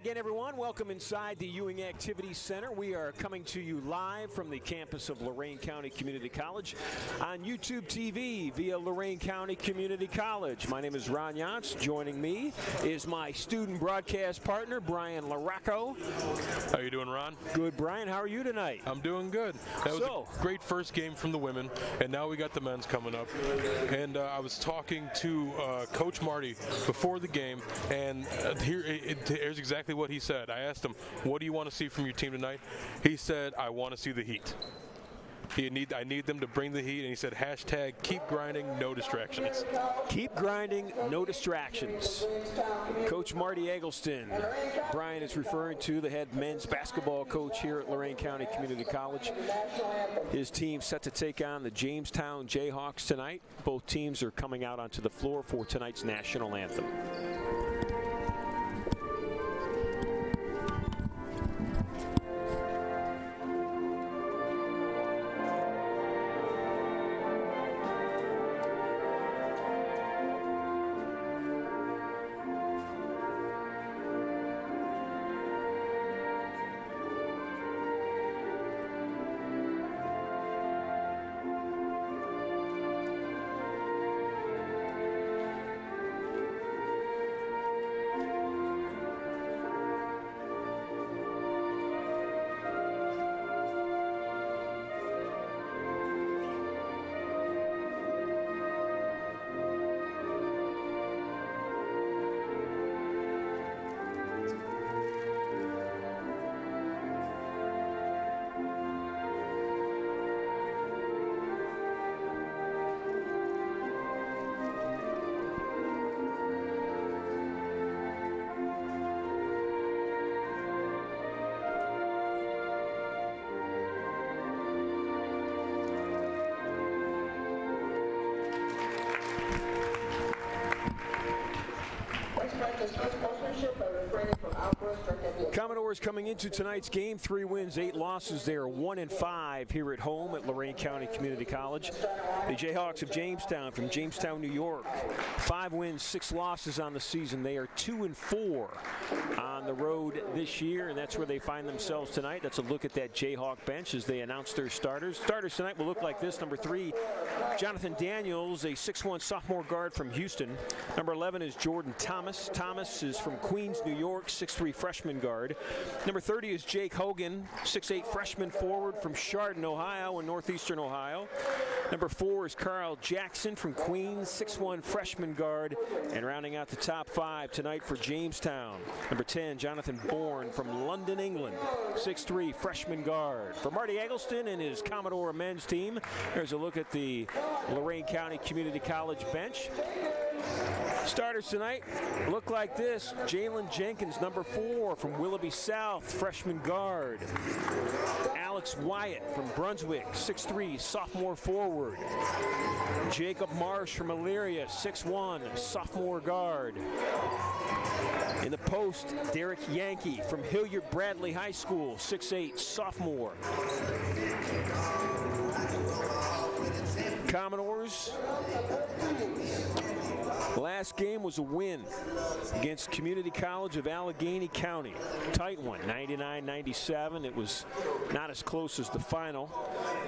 again, everyone. Welcome inside the Ewing Activity Center. We are coming to you live from the campus of Lorain County Community College on YouTube TV via Lorain County Community College. My name is Ron Yantz. Joining me is my student broadcast partner, Brian LaRocco. How you doing, Ron? Good, Brian. How are you tonight? I'm doing good. That was a great first game from the women, and now we got the men's coming up. And I was talking to Coach Marty before the game, and here's exactly what he said. I asked him, what do you want to see from your team tonight? He said, I want to see the heat. I need them to bring the heat, and he said, hashtag keep grinding, no distractions. Keep grinding, no distractions. Coach Marty Eggleston. Brian is referring to the head men's basketball coach here at Lorain County Community College. His team set to take on the Jamestown Jayhawks tonight. Both teams are coming out onto the floor for tonight's national anthem. Commodores coming into tonight's game, 3 wins, 8 losses. They are 1-5 here at home at Lorain County Community College. The Jayhawks of Jamestown from Jamestown, New York, 5 wins, 6 losses on the season. They are 2-4 on the road this year, and that's where they find themselves tonight. That's a look at that Jayhawk bench as they announce their starters. Starters tonight will look like this. Number 3, Jonathan Daniels, a 6'1" sophomore guard from Houston. Number 11 is Jordan Thomas. Thomas is from Queens, New York, 6'3" freshman guard. Number 30 is Jake Hogan, 6'8" freshman forward from Chardon, Ohio, in northeastern Ohio. Number 4 is Carl Jackson from Queens, 6'1" freshman guard. And rounding out the top 5 tonight for Jamestown, number 10, Jonathan Bourne from London, England, 6'3" freshman guard. For Marty Eggleston and his Commodore men's team, there's a look at the Lorain County Community College bench. Starters tonight look like this. Jalen Jenkins, number 4 from Willoughby South, freshman guard. Alex Wyatt from Brunswick, 6'3", sophomore forward. Jacob Marsh from Elyria, 6'1", sophomore guard. In the post, Derek Yankee from Hilliard Bradley High School, 6'8", sophomore. Commodores, last game was a win against Community College of Allegheny County. Tight one, 99-97. It was not as close as the final.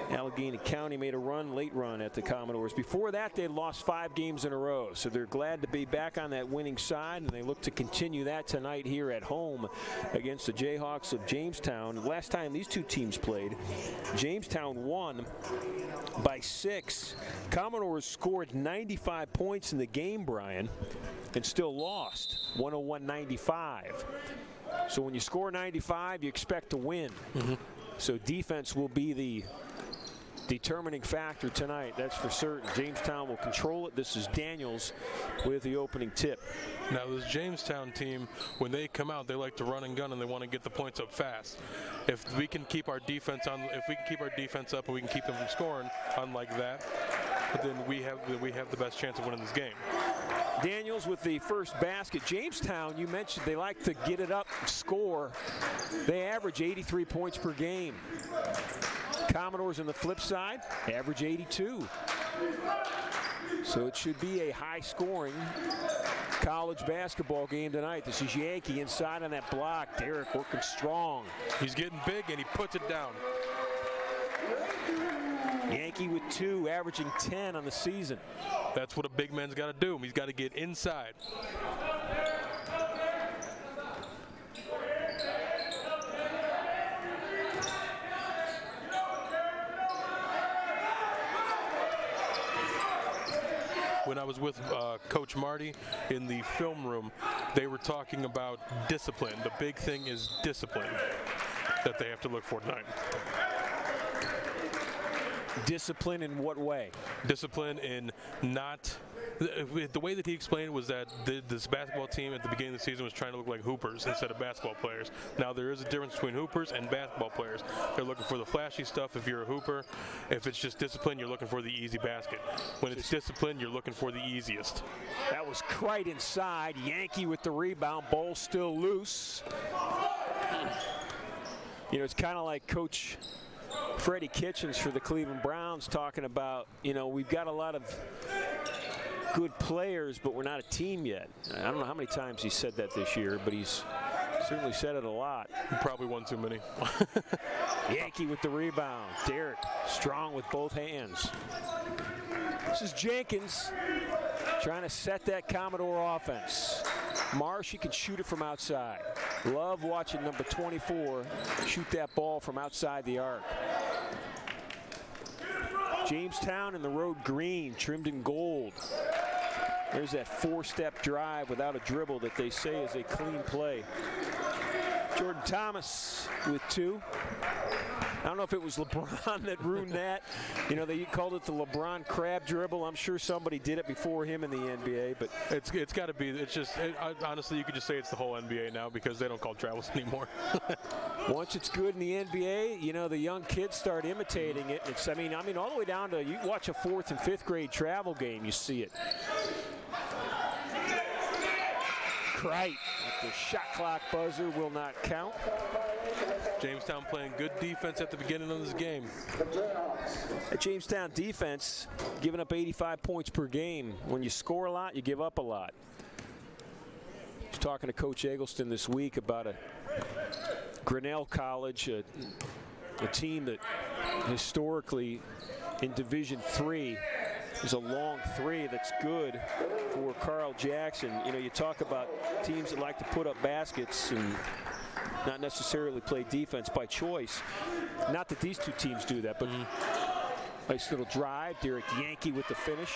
Allegheny County made a late run at the Commodores. Before that, they lost 5 games in a row, so they're glad to be back on that winning side, and they look to continue that tonight here at home against the Jayhawks of Jamestown. Last time these two teams played, Jamestown won by 6. Commodores scored 95 points in the game, Brian, and still lost 101-95. So when you score 95, you expect to win. So defense will be the determining factor tonight, that's for certain. Jamestown will control it. This is Daniels with the opening tip. Now this Jamestown team, when they come out, they like to run and gun and they want to get the points up fast. If we can keep our defense up and we can keep them from scoring, unlike that, then we have the best chance of winning this game. Daniels with the first basket. Jamestown, you mentioned they like to get it up, score. They average 83 points per game. Commodores on the flip side average 82. So it should be a high-scoring college basketball game tonight. This is Yankee inside on that block. Derek working strong. He's getting big, and he puts it down. Yankee with 2, averaging 10 on the season. That's what a big man's got to do. He's got to get inside. When I was with Coach Marty in the film room, they were talking about discipline. The big thing is discipline that they have to look for tonight. Discipline in what way? Discipline in not... The way that he explained was that this basketball team at the beginning of the season was trying to look like hoopers instead of basketball players. Now, there is a difference between hoopers and basketball players. They're looking for the flashy stuff if you're a hooper. If it's just discipline, you're looking for the easy basket. When it's discipline, you're looking for the easiest. That was right inside. Yankee with the rebound. Ball still loose. You know, it's kind of like Coach Freddie Kitchens for the Cleveland Browns talking about, you know, we've got a lot of good players, but we're not a team yet. I don't know how many times he said that this year, but he's certainly said it a lot. Probably one too many. Yankee with the rebound. Derek strong with both hands. This is Jenkins trying to set that Commodore offense. Marsh, he can shoot it from outside. Love watching number 24 shoot that ball from outside the arc. Jamestown in the road green, trimmed in gold. There's that 4-step drive without a dribble that they say is a clean play. Jordan Thomas with 2. I don't know if it was LeBron that ruined that. You know, they called it the LeBron crab dribble. I'm sure somebody did it before him in the NBA, but it's got to be. It's just honestly, you could just say it's the whole NBA now because they don't call travels anymore. Once it's good in the NBA, you know, the young kids start imitating it. It's, I mean, all the way down to, you watch a 4th and 5th grade travel game, you see it. Right. The shot clock buzzer will not count. Jamestown playing good defense at the beginning of this game. At Jamestown defense, giving up 85 points per game. When you score a lot, you give up a lot. I was talking to Coach Eggleston this week about a Grinnell College, a team that historically in Division III is a long 3 that's good for Carl Jackson. You know, you talk about teams that like to put up baskets and not necessarily play defense by choice. Not that these two teams do that, but nice little drive. Derek Yankee with the finish.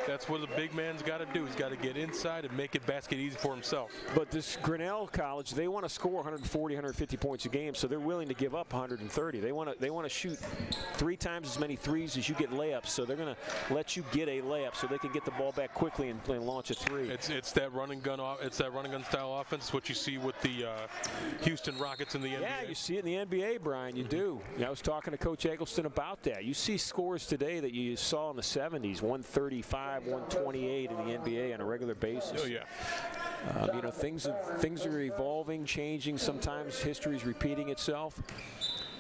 That's what the big man's got to do. He's got to get inside and make it basket easy for himself. But this Grinnell College, they want to score 140, 150 points a game, so they're willing to give up 130. They want to shoot 3 times as many threes as you get layups, so they're going to let you get a layup so they can get the ball back quickly and launch a 3. It's that run and gun. It's that run and gun style offense. What you see with the Houston Rockets in the NBA. Yeah, you see it in the NBA, Brian. You do. I was talking to Coach Eggleston about that. You see scores today that you saw in the 70s, 135. 128 in the NBA on a regular basis. Oh yeah. You know, things are evolving, changing. Sometimes history's repeating itself.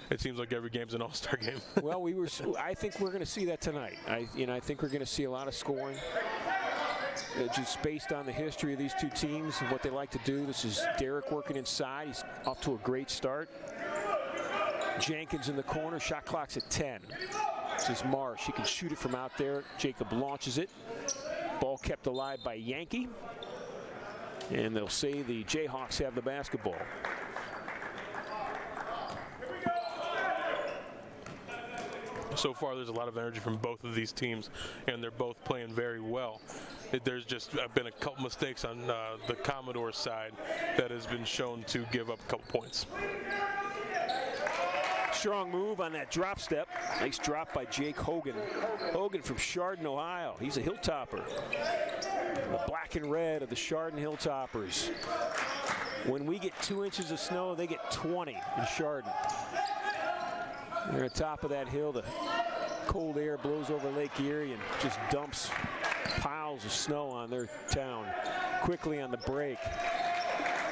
It seems like every game's an all-star game. Well, I think we're going to see that tonight. I think we're going to see a lot of scoring. Just based on the history of these two teams and what they like to do. This is Derek working inside. He's off to a great start. Jenkins in the corner. Shot clock's at 10. This is Marsh. He can shoot it from out there. Jacob launches it. Ball kept alive by Yankee. And they'll say the Jayhawks have the basketball. So far, there's a lot of energy from both of these teams, and they're both playing very well. There's just been a couple mistakes on the Commodore side that has been shown to give up a couple points. Strong move on that drop step. Nice drop by Jake Hogan. Hogan from Chardon, Ohio. He's a Hilltopper. The black and red of the Chardon Hilltoppers. When we get 2 inches of snow, they get 20 in Chardon. They're at the top of that hill. The cold air blows over Lake Erie and just dumps piles of snow on their town. Quickly on the break.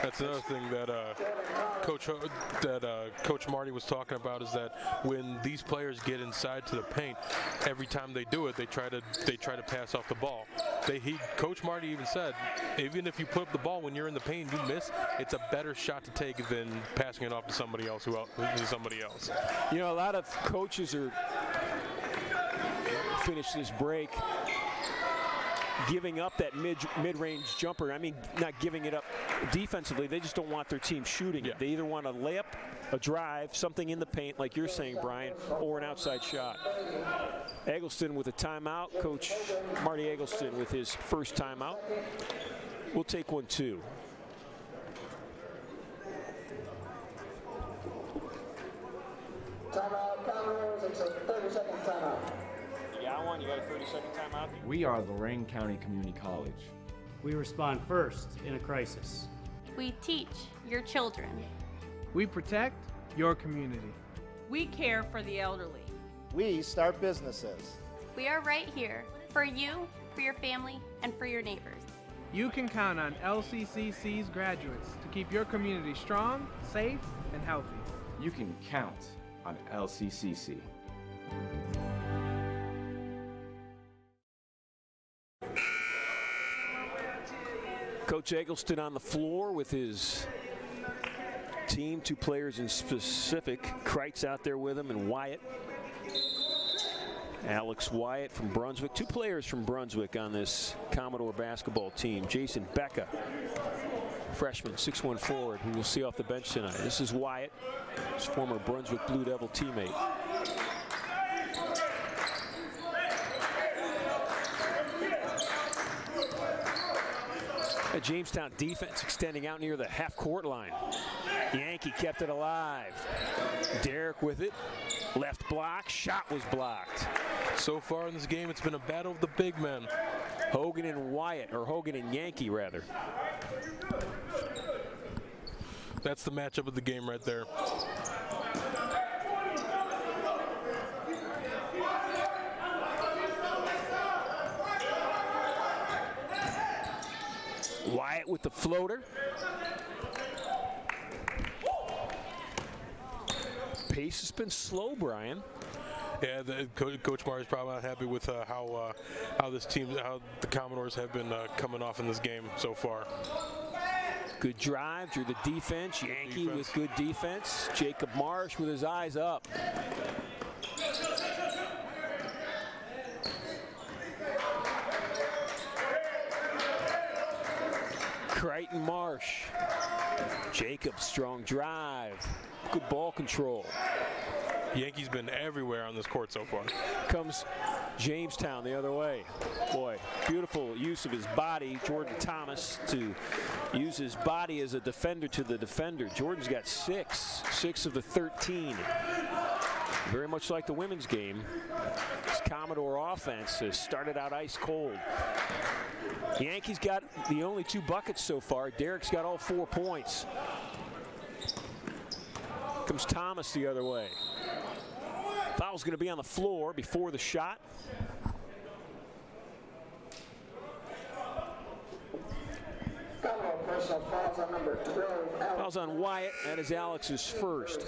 That's another thing that Coach Marty was talking about, is that when these players get inside to the paint, every time they do it, they try to pass off the ball. Coach Marty even said, even if you put up the ball when you're in the paint and you miss, it's a better shot to take than passing it off to somebody else somebody else. You know, a lot of coaches are finish this break giving up that mid-range jumper. I mean, not giving it up defensively. They just don't want their team shooting it. They either want a layup, a drive, something in the paint, like you're saying, Brian, or an outside shot. Eggleston with a timeout. Coach Marty Eggleston with his first timeout. We'll take one, too. Timeout, Commodores. It's a 30-second timeout. You got one? You got a 30-second timeout? We are Lorain County Community College. We respond first in a crisis. We teach your children. We protect your community. We care for the elderly. We start businesses. We are right here for you, for your family, and for your neighbors. You can count on LCCC's graduates to keep your community strong, safe, and healthy. You can count on LCCC. Coach Eggleston on the floor with his team, 2 players in specific. Kreitz out there with him, and Wyatt. Alex Wyatt from Brunswick. 2 players from Brunswick on this Commodore basketball team. Jason Becca, freshman, 6'1" forward, who we'll see off the bench tonight. This is Wyatt, his former Brunswick Blue Devil teammate. A Jamestown defense extending out near the half-court line. Yankee kept it alive. Derek with it. Left block. Shot was blocked. So far in this game, it's been a battle of the big men. Hogan and Wyatt, or Hogan and Yankee, rather. That's the matchup of the game right there. Wyatt with the floater. Pace has been slow, Brian. Yeah, Coach Marty's probably not happy with how the Commodores have been coming off in this game so far. Good drive, drew the defense. Yankee with good defense. Jacob Marsh with his eyes up. Crichton Marsh. Jacob, strong drive. Good ball control. Yankees been everywhere on this court so far. Comes Jamestown the other way. Boy, beautiful use of his body. Jordan Thomas to use his body as a defender to the defender. Jordan's got 6 of the 13. Very much like the women's game. This Commodore offense has started out ice cold. The Yankees got the only 2 buckets so far. Derek's got all 4 points. Comes Thomas the other way. Foul's going to be on the floor before the shot. Foul's on Wyatt. That is Alex's first.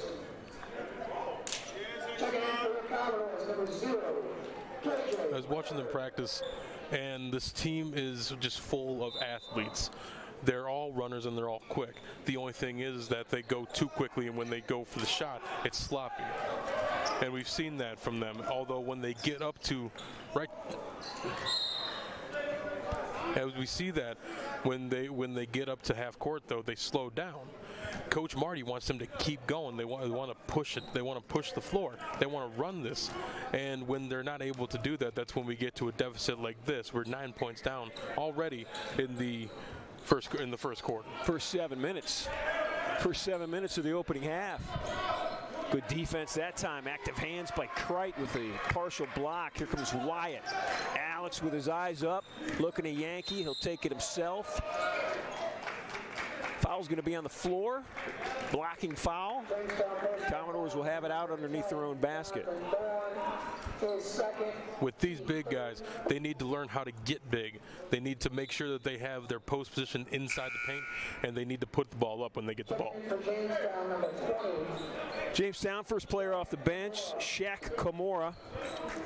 I was watching them practice, and this team is just full of athletes. They're all runners and they're all quick. The only thing is that they go too quickly, and when they go for the shot, it's sloppy. And we've seen that from them. Although when they get up to as we see that when they get up to half court, though, they slow down. Coach Marty wants them to keep going. They want to push it. They want to push the floor. They want to run this. And when they're not able to do that, that's when we get to a deficit like this. We're 9 points down already in the first quarter. First 7 minutes. First 7 minutes of the opening half. Good defense that time. Active hands by Kreit with a partial block. Here comes Wyatt. Alex with his eyes up, looking at Yankee. He'll take it himself. Foul's going to be on the floor. Blocking foul. Commodores will have it out underneath their own basket. with these big guys, they need to learn how to get big. They need to make sure that they have their post position inside the paint, and they need to put the ball up when they get the ball. Jamestown, first player off the bench, Shaq Kamora.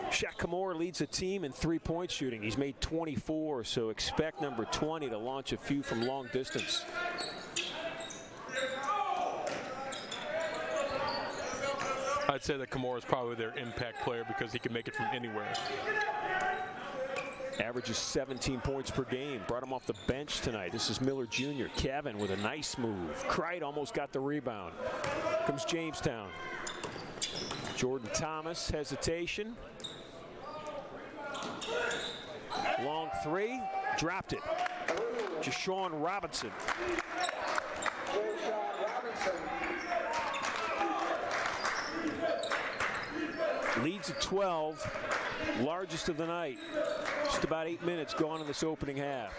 Shaq Kamora leads the team in three-point shooting. He's made 24, so expect number 20 to launch a few from long distance. I'd say that Kamora is probably their impact player because he can make it from anywhere. Averages 17 points per game. Brought him off the bench tonight. This is Miller Jr. Kevin with a nice move. Cright almost got the rebound. Comes Jamestown. Jordan Thomas, hesitation. Long three, dropped it. Jashawn Robinson. Leads at 12, largest of the night. Just about 8 minutes gone in this opening half.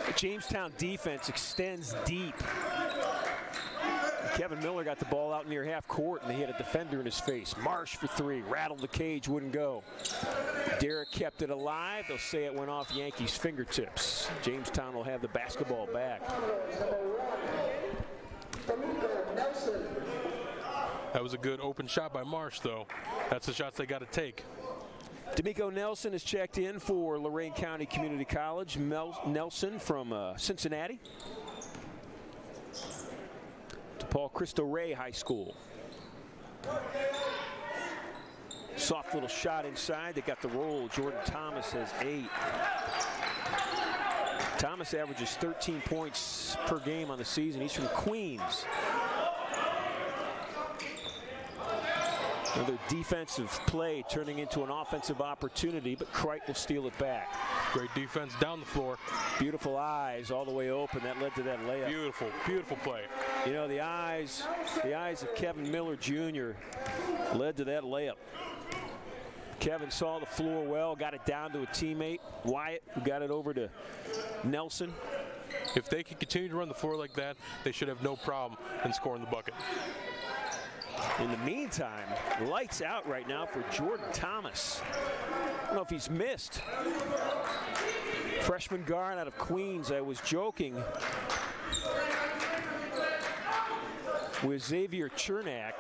The Jamestown defense extends deep. Kevin Miller got the ball out near half court, and he had a defender in his face. Marsh for three, rattled the cage, wouldn't go. Derek kept it alive. They'll say it went off Yankees' fingertips. Jamestown will have the basketball back. That was a good open shot by Marsh, though. That's the shots they got to take. D'Amico Nelson has checked in for Lorain County Community College. Nelson from Cincinnati. Paul Cristo Rey High School. Soft little shot inside. They got the roll. Jordan Thomas has 8. Thomas averages 13 points per game on the season. He's from Queens. Another defensive play turning into an offensive opportunity, but Cright will steal it back. Great defense down the floor. Beautiful eyes all the way open. That led to that layup. Beautiful, beautiful play. You know, the eyes of Kevin Miller Jr. led to that layup. Kevin saw the floor well, got it down to a teammate, Wyatt, who got it over to Nelson. If they can continue to run the floor like that, they should have no problem in scoring the bucket. In the meantime, lights out right now for Jordan Thomas. I don't know if he's missed. Freshman guard out of Queens. I was joking with Xavier Chernak,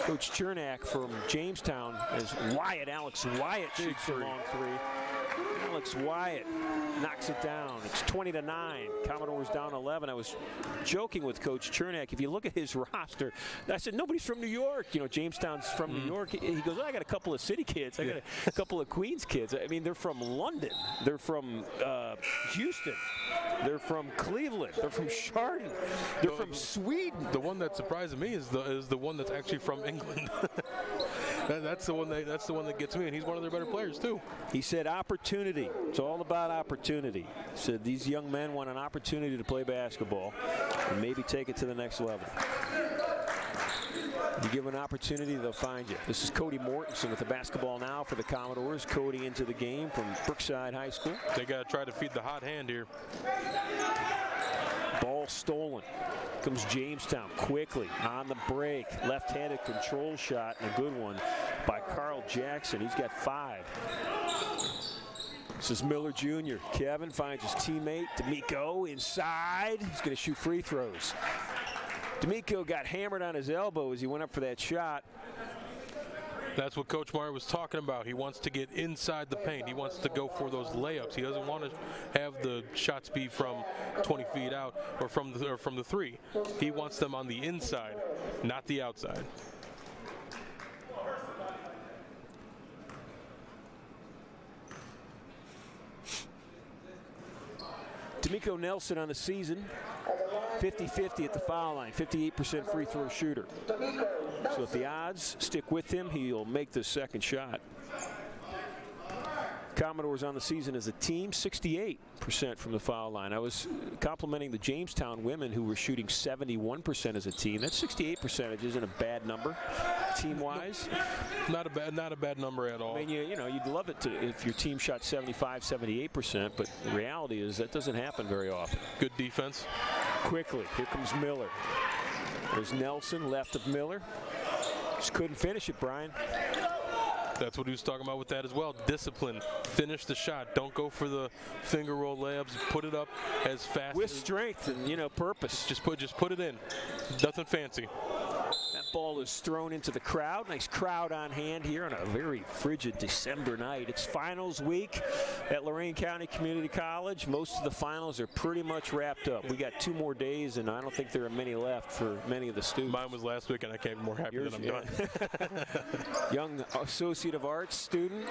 Coach Chernak from Jamestown, as Alex Wyatt shoots a long three. Alex Wyatt knocks it down. It's 20-9. Commodores down 11. I was joking with Coach Chernak. If you look at his roster, I said, nobody's from New York. You know, Jamestown's from New York. He goes, I got a couple of city kids. I got a couple of Queens kids. I mean, they're from London. They're from Houston. They're from Cleveland. They're from Chardon. They're from Sweden. The one that surprises me is the one that's actually from England. That's the one that gets me, and he's one of their better players too. He said opportunity. It's all about opportunity. He said these young men want an opportunity to play basketball and maybe take it to the next level. You give an opportunity, they'll find you. This is Cody Mortensen with the basketball now for the Commodores. Cody into the game from Brookside High School. They got to try to feed the hot hand here. Ball stolen. Comes Jamestown quickly on the break. Left-handed control shot, and a good one by Carl Jackson. He's got 5. This is Miller Jr. Kevin finds his teammate, D'Amico, inside. He's going to shoot free throws. D'Amico got hammered on his elbow as he went up for that shot. That's what Coach Meyer was talking about. He wants to get inside the paint. He wants to go for those layups. He doesn't want to have the shots be from 20 feet out or from the 3. He wants them on the inside, not the outside. D'Amico Nelson on the season, 50-50 at the foul line, 58% free throw shooter. So if the odds stick with him, he'll make the second shot. Commodores on the season as a team, 68% from the foul line. I was complimenting the Jamestown women who were shooting 71% as a team. That 68% isn't a bad number, team-wise. Not a bad number at all. I mean, you know, you'd love it if your team shot 75, 78%, but the reality is that doesn't happen very often. Good defense. quickly. Here comes Miller. There's Nelson, left of Miller. Just couldn't finish it, Brian. That's what he was talking about with that as well. Discipline. Finish the shot. Don't go for the finger roll layups. Put it up as fast with strength and, you know, purpose. Just put it in. Nothing fancy. That ball is thrown into the crowd. Nice crowd on hand here on a very frigid December night. It's finals week at Lorain County Community College. Most of the finals are pretty much wrapped up. We got 2 more days, and I don't think there are many left for many of the students. Mine was last week, and I can't be more happy that I'm done. Young Associate of Arts student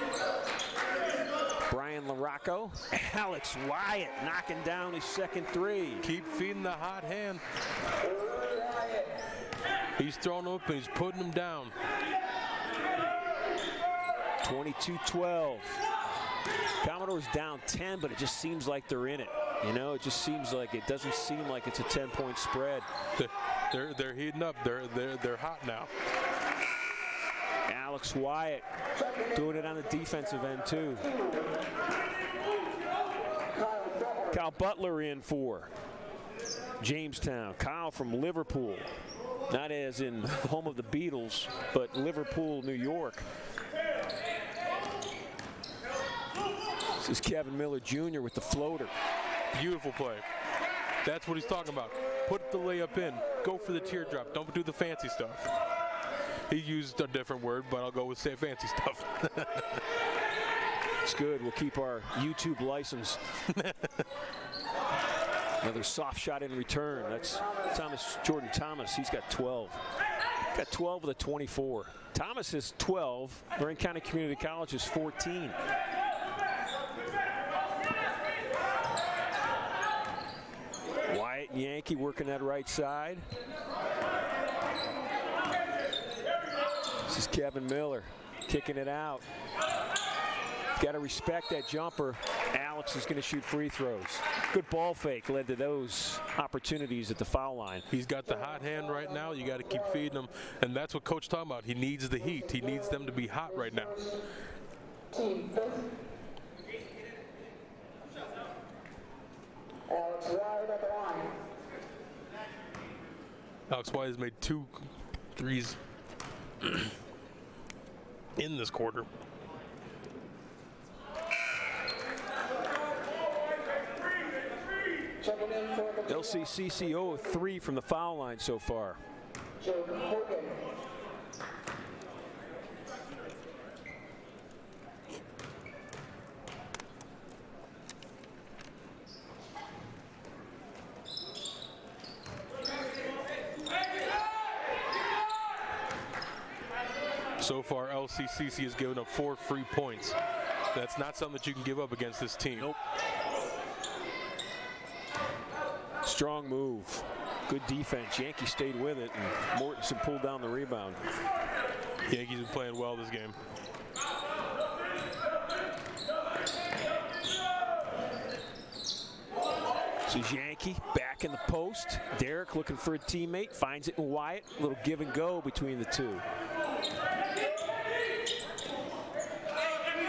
Brian LaRocco. Alex Wyatt knocking down his second 3. Keep feeding the hot hand. He's throwing up and he's putting them down. 22-12. Commodores down 10, but it just seems like they're in it. You know, it just seems like it doesn't seem like it's a 10-point spread. They're heating up. They're hot now. Alex Wyatt doing it on the defensive end too. Kyle Butler in for Jamestown. Kyle from Liverpool. Not as in home of the Beatles, but Liverpool, New York. This is Kevin Miller Jr. with the floater. Beautiful play. That's what he's talking about. Put the layup in. Go for the teardrop. Don't do the fancy stuff. He used a different word, but I'll go with say fancy stuff. It's good. We'll keep our YouTube license. Another soft shot in return. That's Jordan Thomas. He's got 12. Got 12 of the 24. Thomas is 12. Lorain County Community College is 14. Wyatt and Yankee working that right side. This is Kevin Miller kicking it out. Got to respect that jumper. Alex is going to shoot free throws. Good ball fake led to those opportunities at the foul line. He's got the hot hand right now. You got to keep feeding him, and that's what Coach talking about. He needs the heat. He needs them to be hot right now. Alex Wyatt has made 2 threes in this quarter. LCCC 0-3 from the foul line so far. So far, LCCC has given up 4 free points. That's not something that you can give up against this team. Nope. Strong move. Good defense. Yankees stayed with it, and Mortensen pulled down the rebound. Yankees have been playing well this game. This is Yankee back in the post. Derek looking for a teammate. Finds it in Wyatt. A little give and go between the two.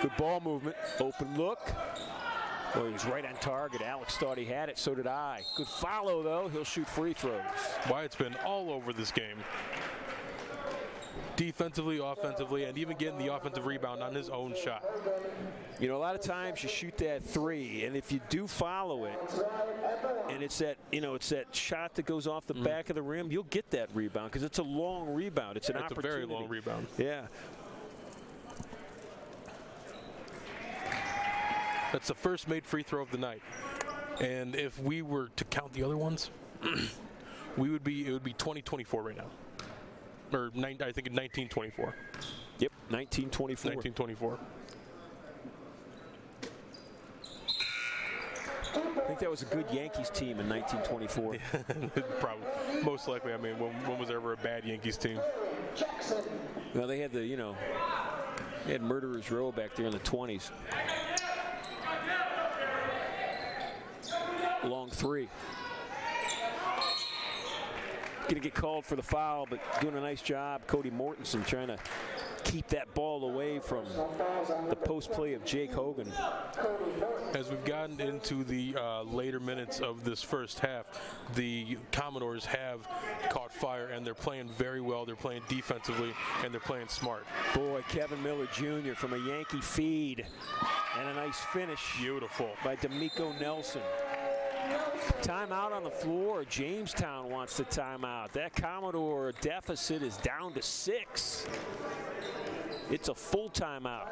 Good ball movement. Open look. Well, he was right on target. Alex thought he had it. So did I. Good follow, though. He'll shoot free throws. Wyatt's been all over this game. Defensively, offensively, and even getting the offensive rebound on his own shot. You know, a lot of times you shoot that 3, and if you do follow it, and it's that, you know, it's that shot that goes off the back of the rim, you'll get that rebound because it's a long rebound. It's an opportunity. It's a very long rebound. Yeah. That's the first made free throw of the night. And if we were to count the other ones, it would be 20-24 right now. Or I think 19-24. Yep, 19-24. 19-24. I think that was a good Yankees team in 1924. Probably. Most likely. I mean, when was there ever a bad Yankees team? Well, they had the, you know, they had Murderers Row back there in the 20s. Long 3. Going to get called for the foul, but doing a nice job. Cody Mortensen trying to keep that ball away from the post play of Jake Hogan. As we've gotten into the later minutes of this first half, the Commodores have caught fire, and they're playing very well. They're playing defensively, and they're playing smart. Boy, Kevin Miller Jr. from a Yankee feed, and a nice finish. Beautiful. By D'Amico Nelson. Timeout on the floor. Jamestown wants the timeout. That Commodore deficit is down to 6. It's a full timeout.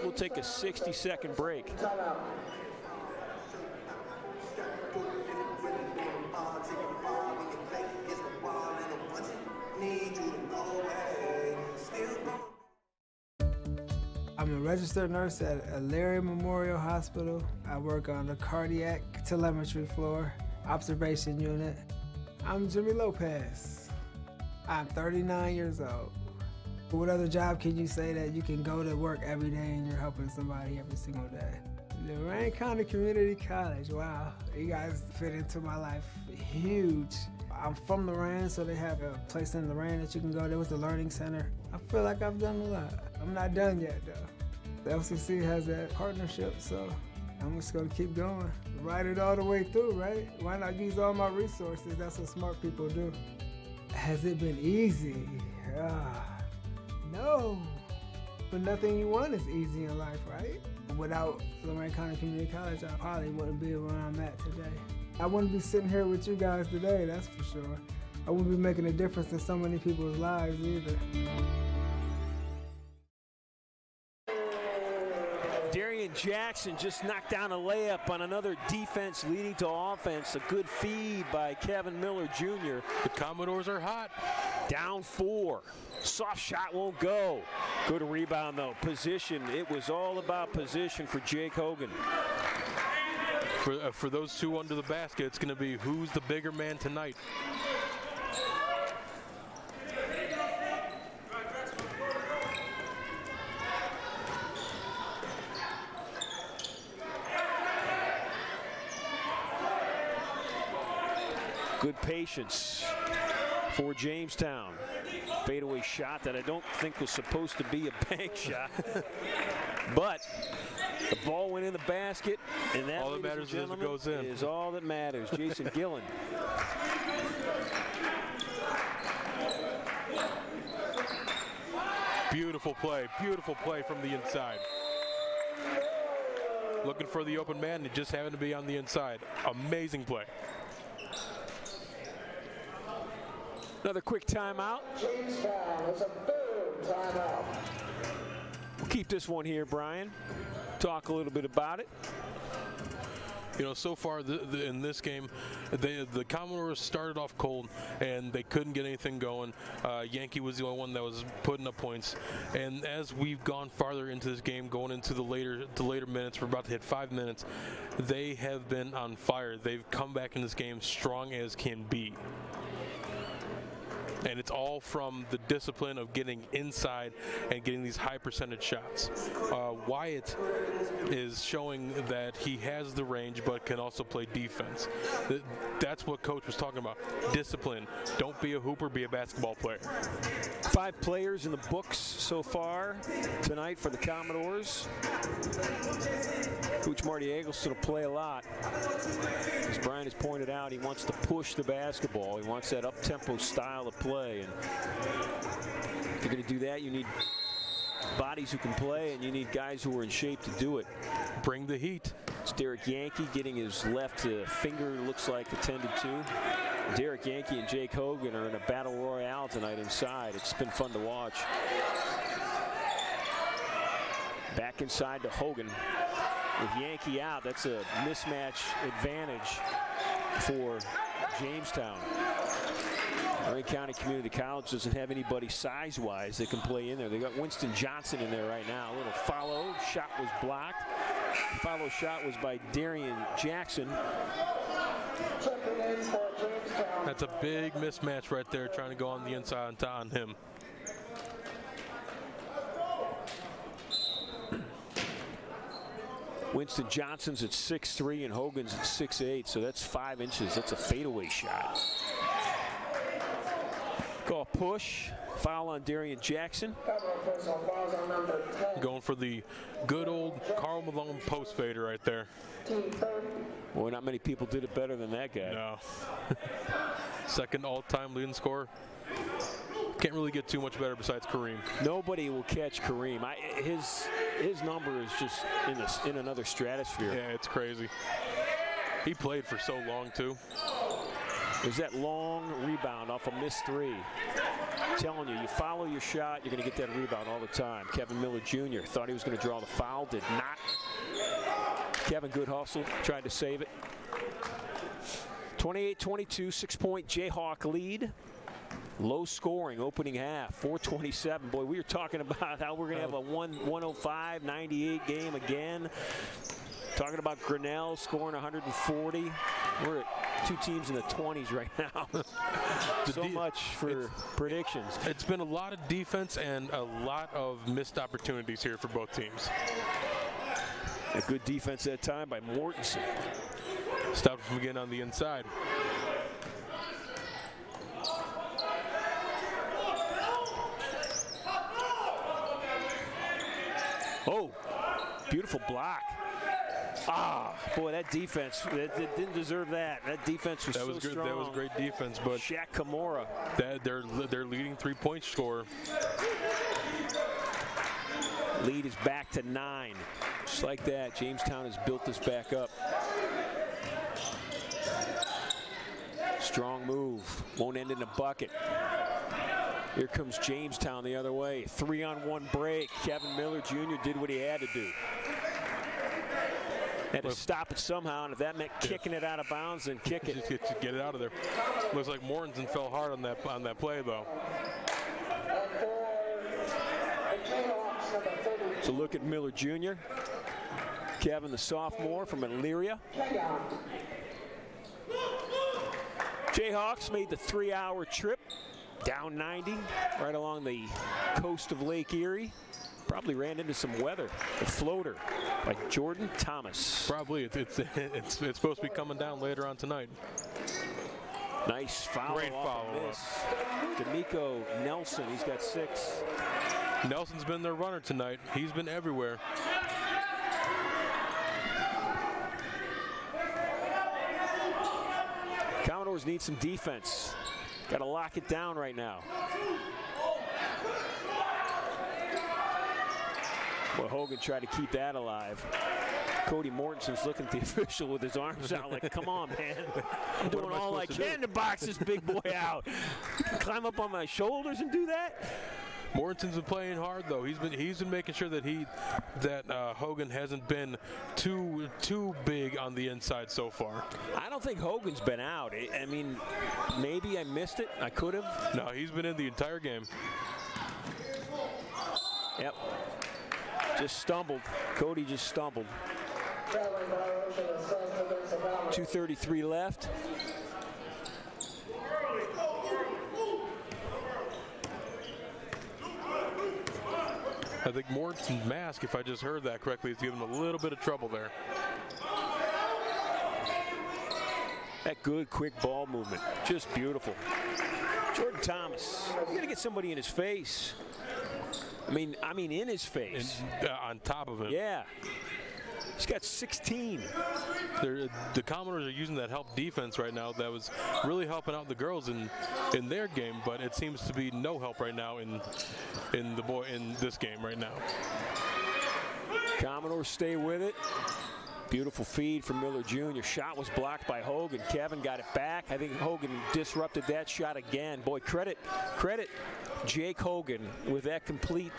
We'll take a 60-second break. I'm a registered nurse at Larry Memorial Hospital. I work on the cardiac telemetry floor, observation unit. I'm Jimmy Lopez. I'm 39 years old. What other job can you say that you can go to work every day and you're helping somebody every single day? Lorain County Community College, wow. You guys fit into my life huge. I'm from Lorain, so they have a place in Lorain that you can go. There was the Learning Center. I feel like I've done a lot. I'm not done yet, though. The LCC has that partnership, so I'm just gonna keep going. Ride it all the way through, right? Why not use all my resources? That's what smart people do. Has it been easy? No. But nothing you want is easy in life, right? Without Lorain County Community College, I probably wouldn't be where I'm at today. I wouldn't be sitting here with you guys today, that's for sure. I wouldn't be making a difference in so many people's lives either. Darian Jackson just knocked down a layup on another defense leading to offense. A good feed by Kevin Miller Jr. The Commodores are hot. Down 4. Soft shot won't go. Good rebound, though. Position. It was all about position for Jake Hogan. For those two under the basket, it's going to be who's the bigger man tonight. Good patience for Jamestown. Fadeaway shot that I don't think was supposed to be a bank shot. But the ball went in the basket, and that, all that matters is it goes in. Is all that matters. Jason Gillen. Beautiful play from the inside. Looking for the open man, it just happened to be on the inside. Amazing play. Another quick timeout. Jamestown is a third timeout. We'll keep this one here, Brian. Talk a little bit about it. You know, so far in this game, the Commodores started off cold and they couldn't get anything going. Yankee was the only one that was putting up points. And as we've gone farther into this game, going into the later minutes, we're about to hit 5 minutes, they have been on fire. They've come back in this game strong as can be. And it's all from the discipline of getting inside and getting these high percentage shots. Wyatt is showing that he has the range but can also play defense. That's what Coach was talking about. Discipline. Don't be a hooper, be a basketball player. 5 players in the books so far tonight for the Commodores. Coach Marty Eggleston will play a lot. As Brian has pointed out, he wants to push the basketball. He wants that up-tempo style of play. And if you're going to do that, you need bodies who can play, and you need guys who are in shape to do it. Bring the heat. It's Derek Yankee getting his left finger, looks like, attended to. Derek Yankee and Jake Hogan are in a battle royale tonight inside. It's been fun to watch. Back inside to Hogan. With Yankee out, that's a mismatch advantage for Jamestown. Lorain County Community College doesn't have anybody size-wise that can play in there. They got Winston Johnson in there right now. A little follow. Shot was blocked. The follow shot was by Darian Jackson. That's a big mismatch right there, trying to go on the inside on him. Winston Johnson's at 6'3", and Hogan's at 6'8", so that's 5 inches. That's a fadeaway shot. Call push, Foul on Darian Jackson. Going for the good old Karl Malone post fader right there. Boy, not many people did it better than that guy. No. Second all-time leading scorer. Can't really get too much better besides Kareem. Nobody will catch Kareem. His number is just in another stratosphere. Yeah, it's crazy. He played for so long too. There's that long rebound off a missed three. I'm telling you, you follow your shot, you're going to get that rebound all the time. Kevin Miller Jr. thought he was going to draw the foul, did not. Kevin, good hustle, tried to save it. 28-22, 6-point Jayhawk lead. Low scoring opening half, 4:27. Boy, we were talking about how we're going to have a 105-98 game again. Talking about Grinnell scoring 140. We're at two teams in the 20s right now. So much for predictions. It's been a lot of defense and a lot of missed opportunities here for both teams. A good defense that time by Mortensen. Stopped from getting on the inside. Oh, beautiful block. Ah, boy, that defense, that didn't deserve that. That defense was so strong. That was great defense, but Shaq Kimura. Their leading three-point scorer. Lead is back to 9. Just like that, Jamestown has built this back up. Strong move, won't end in a bucket. Here comes Jamestown the other way. 3-on-1 break. Kevin Miller Jr. did what he had to do. Had to stop it somehow, and if that meant kicking it out of bounds, then kick it. Just get it out of there. Looks like Mortensen fell hard on that play, though. So look at Miller Jr. Kevin, the sophomore from Elyria. Jayhawks made the 3-hour trip. Down 90, right along the coast of Lake Erie. Probably ran into some weather. The floater by Jordan Thomas. Probably. It's supposed to be coming down later on tonight. Nice foul. Great foul. D'Amico Nelson, he's got 6. Nelson's been their runner tonight. He's been everywhere. Commodores need some defense. Got to lock it down right now. Well, Hogan tried to keep that alive. Cody Mortensen's looking at the official with his arms out like, come on, man. I'm doing all I can to box this big boy out. Climb up on my shoulders and do that? Mortensen's been playing hard, though. He's been making sure that Hogan hasn't been too big on the inside so far. I don't think Hogan's been out. I mean, maybe I missed it. I could have. No, he's been in the entire game. Yep. Just stumbled. Cody just stumbled. 2:33 left. I think Mortensen's mask, if I just heard that correctly, is giving him a little bit of trouble there. That good, quick ball movement. Just beautiful. Jordan Thomas. You got to get somebody in his face. I mean in his face. On top of him. Yeah. He's got 16. The Commodores are using that help defense right now. That was really helping out the girls in their game, but it seems to be no help right now in this game right now. Commodores stay with it. Beautiful feed from Miller Jr. Shot was blocked by Hogan. Kevin got it back. I think Hogan disrupted that shot again. Boy, credit Jake Hogan with that complete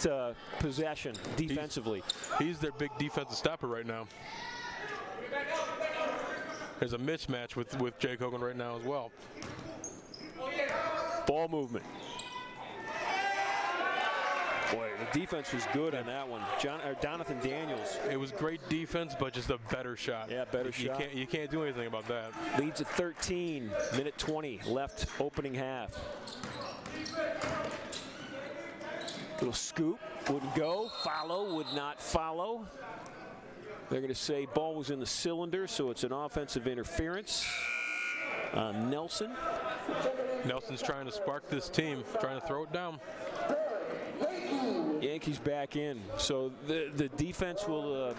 possession defensively. He's their big defensive stopper right now. There's a mismatch with Jake Hogan right now as well. Ball movement. Boy, the defense was good on that one. Donathan Daniels. It was great defense, but just a better shot. Yeah, better shot. You can't do anything about that. Leads at 13. Minute 20 left opening half. Little scoop, wouldn't go. Follow, would not follow. They're going to say ball was in the cylinder, so it's an offensive interference. Nelson. Nelson's trying to spark this team, trying to throw it down. Yankees back in. So the defense will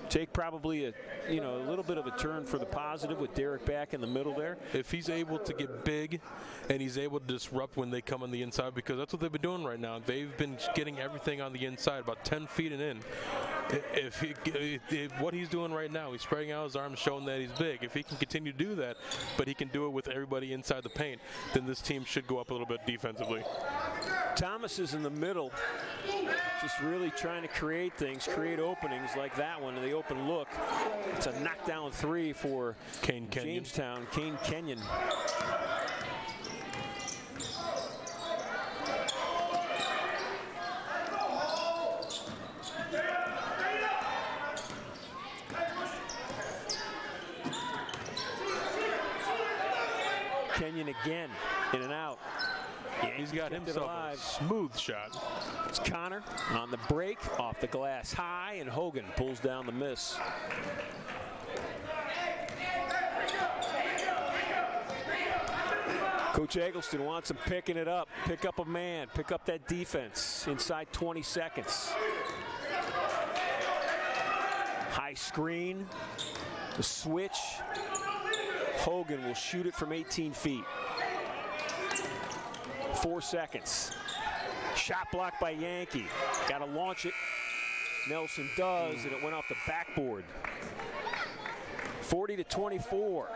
take probably a little bit of a turn for the positive with Derek back in the middle there. If he's able to get big and he's able to disrupt when they come on the inside, because that's what they've been doing right now. They've been getting everything on the inside, about 10 feet and in. If what he's doing right now, he's spreading out his arms, showing that he's big. If he can continue to do that, but he can do it with everybody inside the paint, then this team should go up a little bit defensively. Thomas is in the middle, just really trying to create things, create openings like that one, and the open look. It's a knockdown three for Jamestown, Kane Kenyon. Kenyon again, in and out. Yeah, he's got himself a smooth shot. It's Connor on the break, off the glass high, and Hogan pulls down the miss. Coach Eggleston wants him picking it up. Pick up a man, pick up that defense inside 20 seconds. High screen, the switch. Hogan will shoot it from 18 feet. 4 seconds. Shot blocked by Yankee. Got to launch it. Nelson does, and it went off the backboard. 40-24.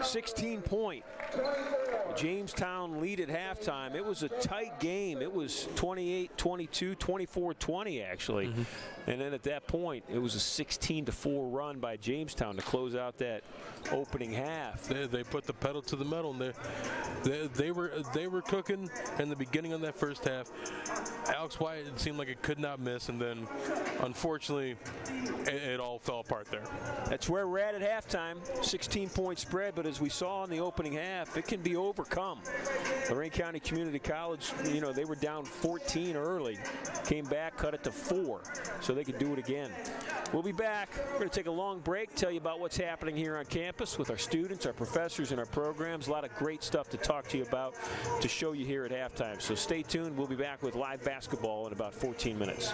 16-point. Jamestown lead at halftime. It was a tight game. It was 28-22, 24-20 actually. And then at that point, it was a 16-4 run by Jamestown to close out that opening half. They put the pedal to the metal, and they were cooking in the beginning of that first half. Alex Wyatt, it seemed like it could not miss, and then unfortunately it all fell apart there. That's where we're at halftime. 16-point spread, but as we saw in the opening half, it can be overcome. Lorain County Community College, they were down 14 early, came back, cut it to 4, so they could do it again. We'll be back. We're going to take a long break, tell you about what's happening here on campus with our students, our professors, and our programs. A lot of great stuff to talk to you about, to show you here at halftime. So stay tuned. We'll be back with live basketball in about 14 minutes.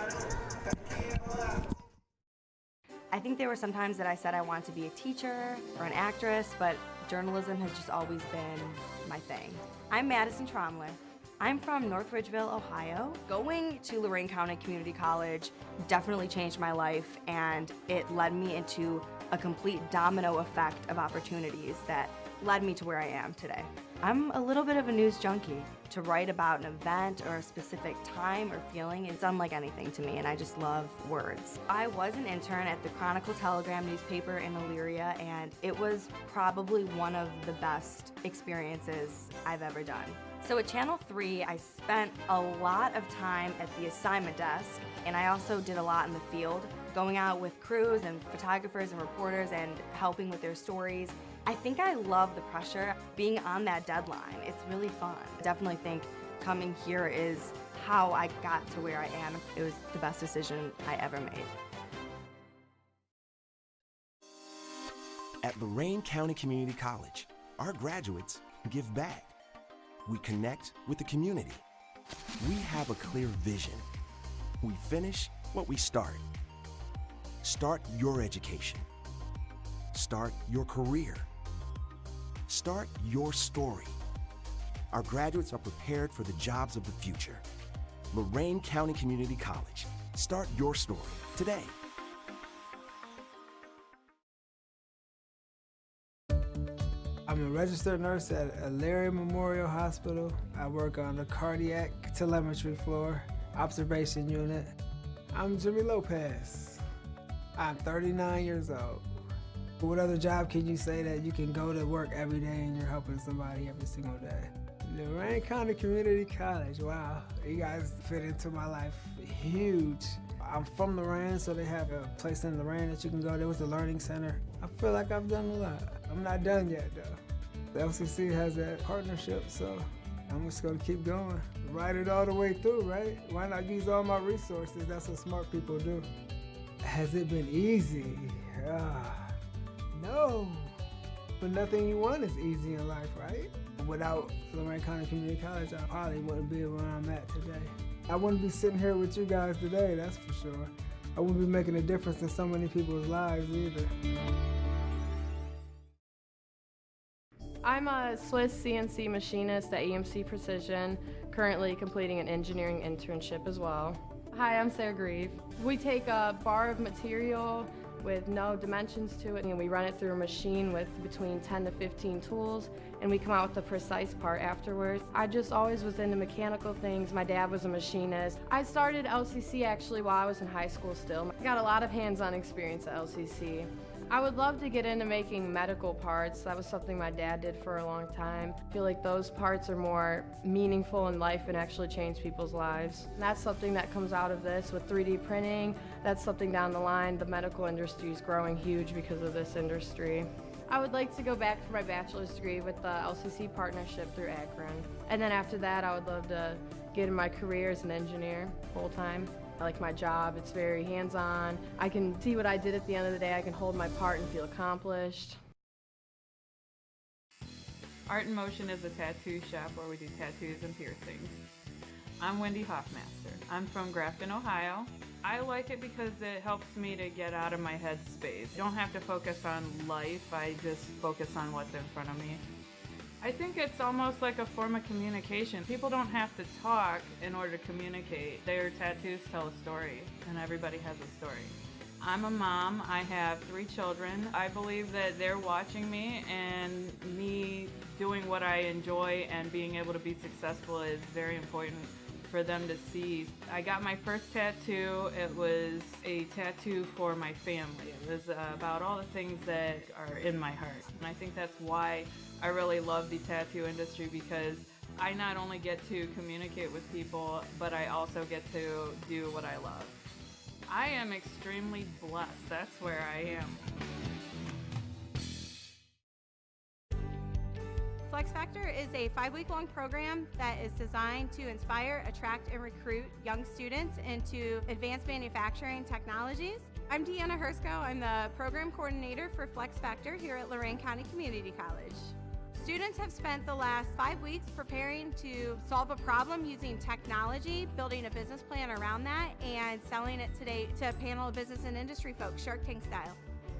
I think there were some times that I said I wanted to be a teacher or an actress, but journalism has just always been my thing. I'm Madison Tromler. I'm from North Ridgeville, Ohio. Going to Lorain County Community College definitely changed my life, and it led me into a complete domino effect of opportunities that led me to where I am today. I'm a little bit of a news junkie. To write about an event or a specific time or feeling, it's unlike anything to me, and I just love words. I was an intern at the Chronicle-Telegram newspaper in Elyria, and it was probably one of the best experiences I've ever done. So at Channel 3, I spent a lot of time at the assignment desk, and I also did a lot in the field, going out with crews and photographers and reporters and helping with their stories. I think I love the pressure, being on that deadline. It's really fun. I definitely think coming here is how I got to where I am. It was the best decision I ever made. At Lorain County Community College, our graduates give back. We connect with the community. We have a clear vision. We finish what we start. Start your education. Start your career. Start your story. Our graduates are prepared for the jobs of the future. Lorain County Community College. Start your story today. I'm a registered nurse at Larry Memorial Hospital. I work on the cardiac telemetry floor, observation unit. I'm Jimmy Lopez. I'm 39 years old. What other job can you say that you can go to work every day and you're helping somebody every single day? Lorain County Community College, wow. You guys fit into my life huge. I'm from Lorain, so they have a place in Lorain that you can go. There was a learning center. I feel like I've done a lot. I'm not done yet, though. The LCCC has that partnership, so I'm just gonna keep going. Ride it all the way through, right? Why not use all my resources? That's what smart people do. Has it been easy? No, but nothing you want is easy in life, right? Without Lorain County Community College, I probably wouldn't be where I'm at today. I wouldn't be sitting here with you guys today, that's for sure. I wouldn't be making a difference in so many people's lives either. I'm a Swiss CNC machinist at EMC Precision, currently completing an engineering internship as well. Hi, I'm Sarah Grieve. We take a bar of material with no dimensions to it, and we run it through a machine with between 10 to 15 tools, and we come out with the precise part afterwards. I just always was into mechanical things. My dad was a machinist. I started LCC actually while I was in high school still. I got a lot of hands-on experience at LCC. I would love to get into making medical parts. That was something my dad did for a long time. I feel like those parts are more meaningful in life and actually change people's lives. And that's something that comes out of this with 3D printing. That's something down the line. The medical industry is growing huge because of this industry. I would like to go back for my bachelor's degree with the LCC partnership through Akron. And then after that, I would love to get in my career as an engineer full-time. I like my job, it's very hands-on. I can see what I did at the end of the day. I can hold my part and feel accomplished. Art in Motion is a tattoo shop where we do tattoos and piercings. I'm Wendy Hoffmaster. I'm from Grafton, Ohio. I like it because it helps me to get out of my head space. I don't have to focus on life, I just focus on what's in front of me. I think it's almost like a form of communication. People don't have to talk in order to communicate. Their tattoos tell a story, and everybody has a story. I'm a mom. I have 3 children. I believe that they're watching me, and me doing what I enjoy and being able to be successful is very important for them to see. I got my first tattoo. It was a tattoo for my family. It was about all the things that are in my heart. And I think that's why I really love the tattoo industry, because I not only get to communicate with people, but I also get to do what I love. I am extremely blessed. That's where I am. Flex Factor is a 5-week-long program that is designed to inspire, attract, and recruit young students into advanced manufacturing technologies. I'm Deanna Hersko. I'm the program coordinator for Flex Factor here at Lorain County Community College. Students have spent the last 5 weeks preparing to solve a problem using technology, building a business plan around that, and selling it today to a panel of business and industry folks, Shark Tank style.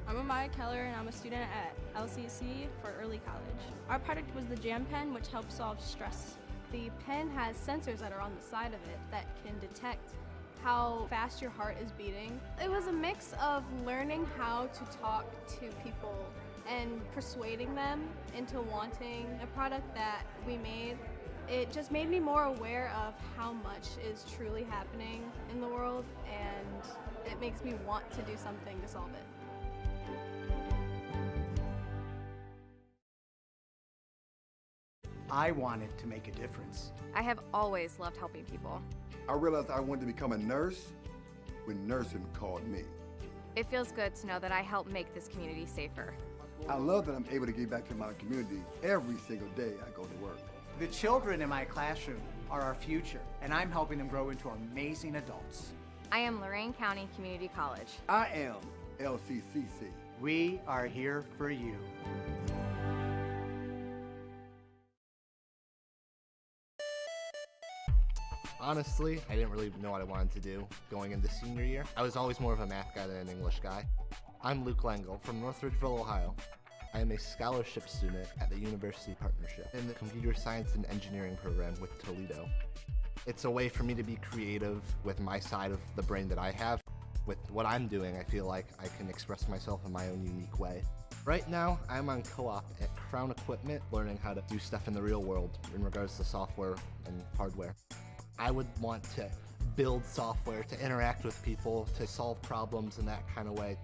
I'm Amaya Keller, and I'm a student at LCCC for early college. Our product was the Jam Pen, which helps solve stress. The pen has sensors that are on the side of it that can detect how fast your heart is beating. It was a mix of learning how to talk to people and persuading them into wanting a product that we made. It just made me more aware of how much is truly happening in the world, and it makes me want to do something to solve it. I wanted to make a difference. I have always loved helping people. I realized I wanted to become a nurse when nursing called me. It feels good to know that I help make this community safer. I love that I'm able to give back to my community every single day I go to work. The children in my classroom are our future, and I'm helping them grow into amazing adults. I am Lorain County Community College. I am LCCC. We are here for you. Honestly, I didn't really know what I wanted to do going into senior year. I was always more of a math guy than an English guy. I'm Luke Langle from North Ridgeville, Ohio. I am a scholarship student at the University Partnership in the Computer Science and Engineering program with Toledo. It's a way for me to be creative with my side of the brain that I have. With what I'm doing, I feel like I can express myself in my own unique way. Right now, I'm on co-op at Crown Equipment, learning how to do stuff in the real world in regards to software and hardware. I would want to build software to interact with people, to solve problems in that kind of way.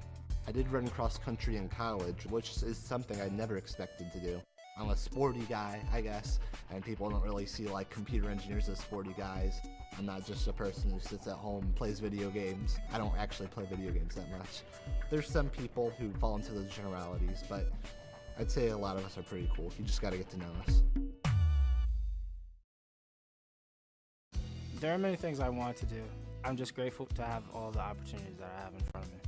I did run cross country in college, which is something I never expected to do. I'm a sporty guy, I guess, and people don't really see like computer engineers as sporty guys. I'm not just a person who sits at home and plays video games. I don't actually play video games that much. There's some people who fall into those generalities, but I'd say a lot of us are pretty cool. You just gotta get to know us. There are many things I want to do. I'm just grateful to have all the opportunities that I have in front of me.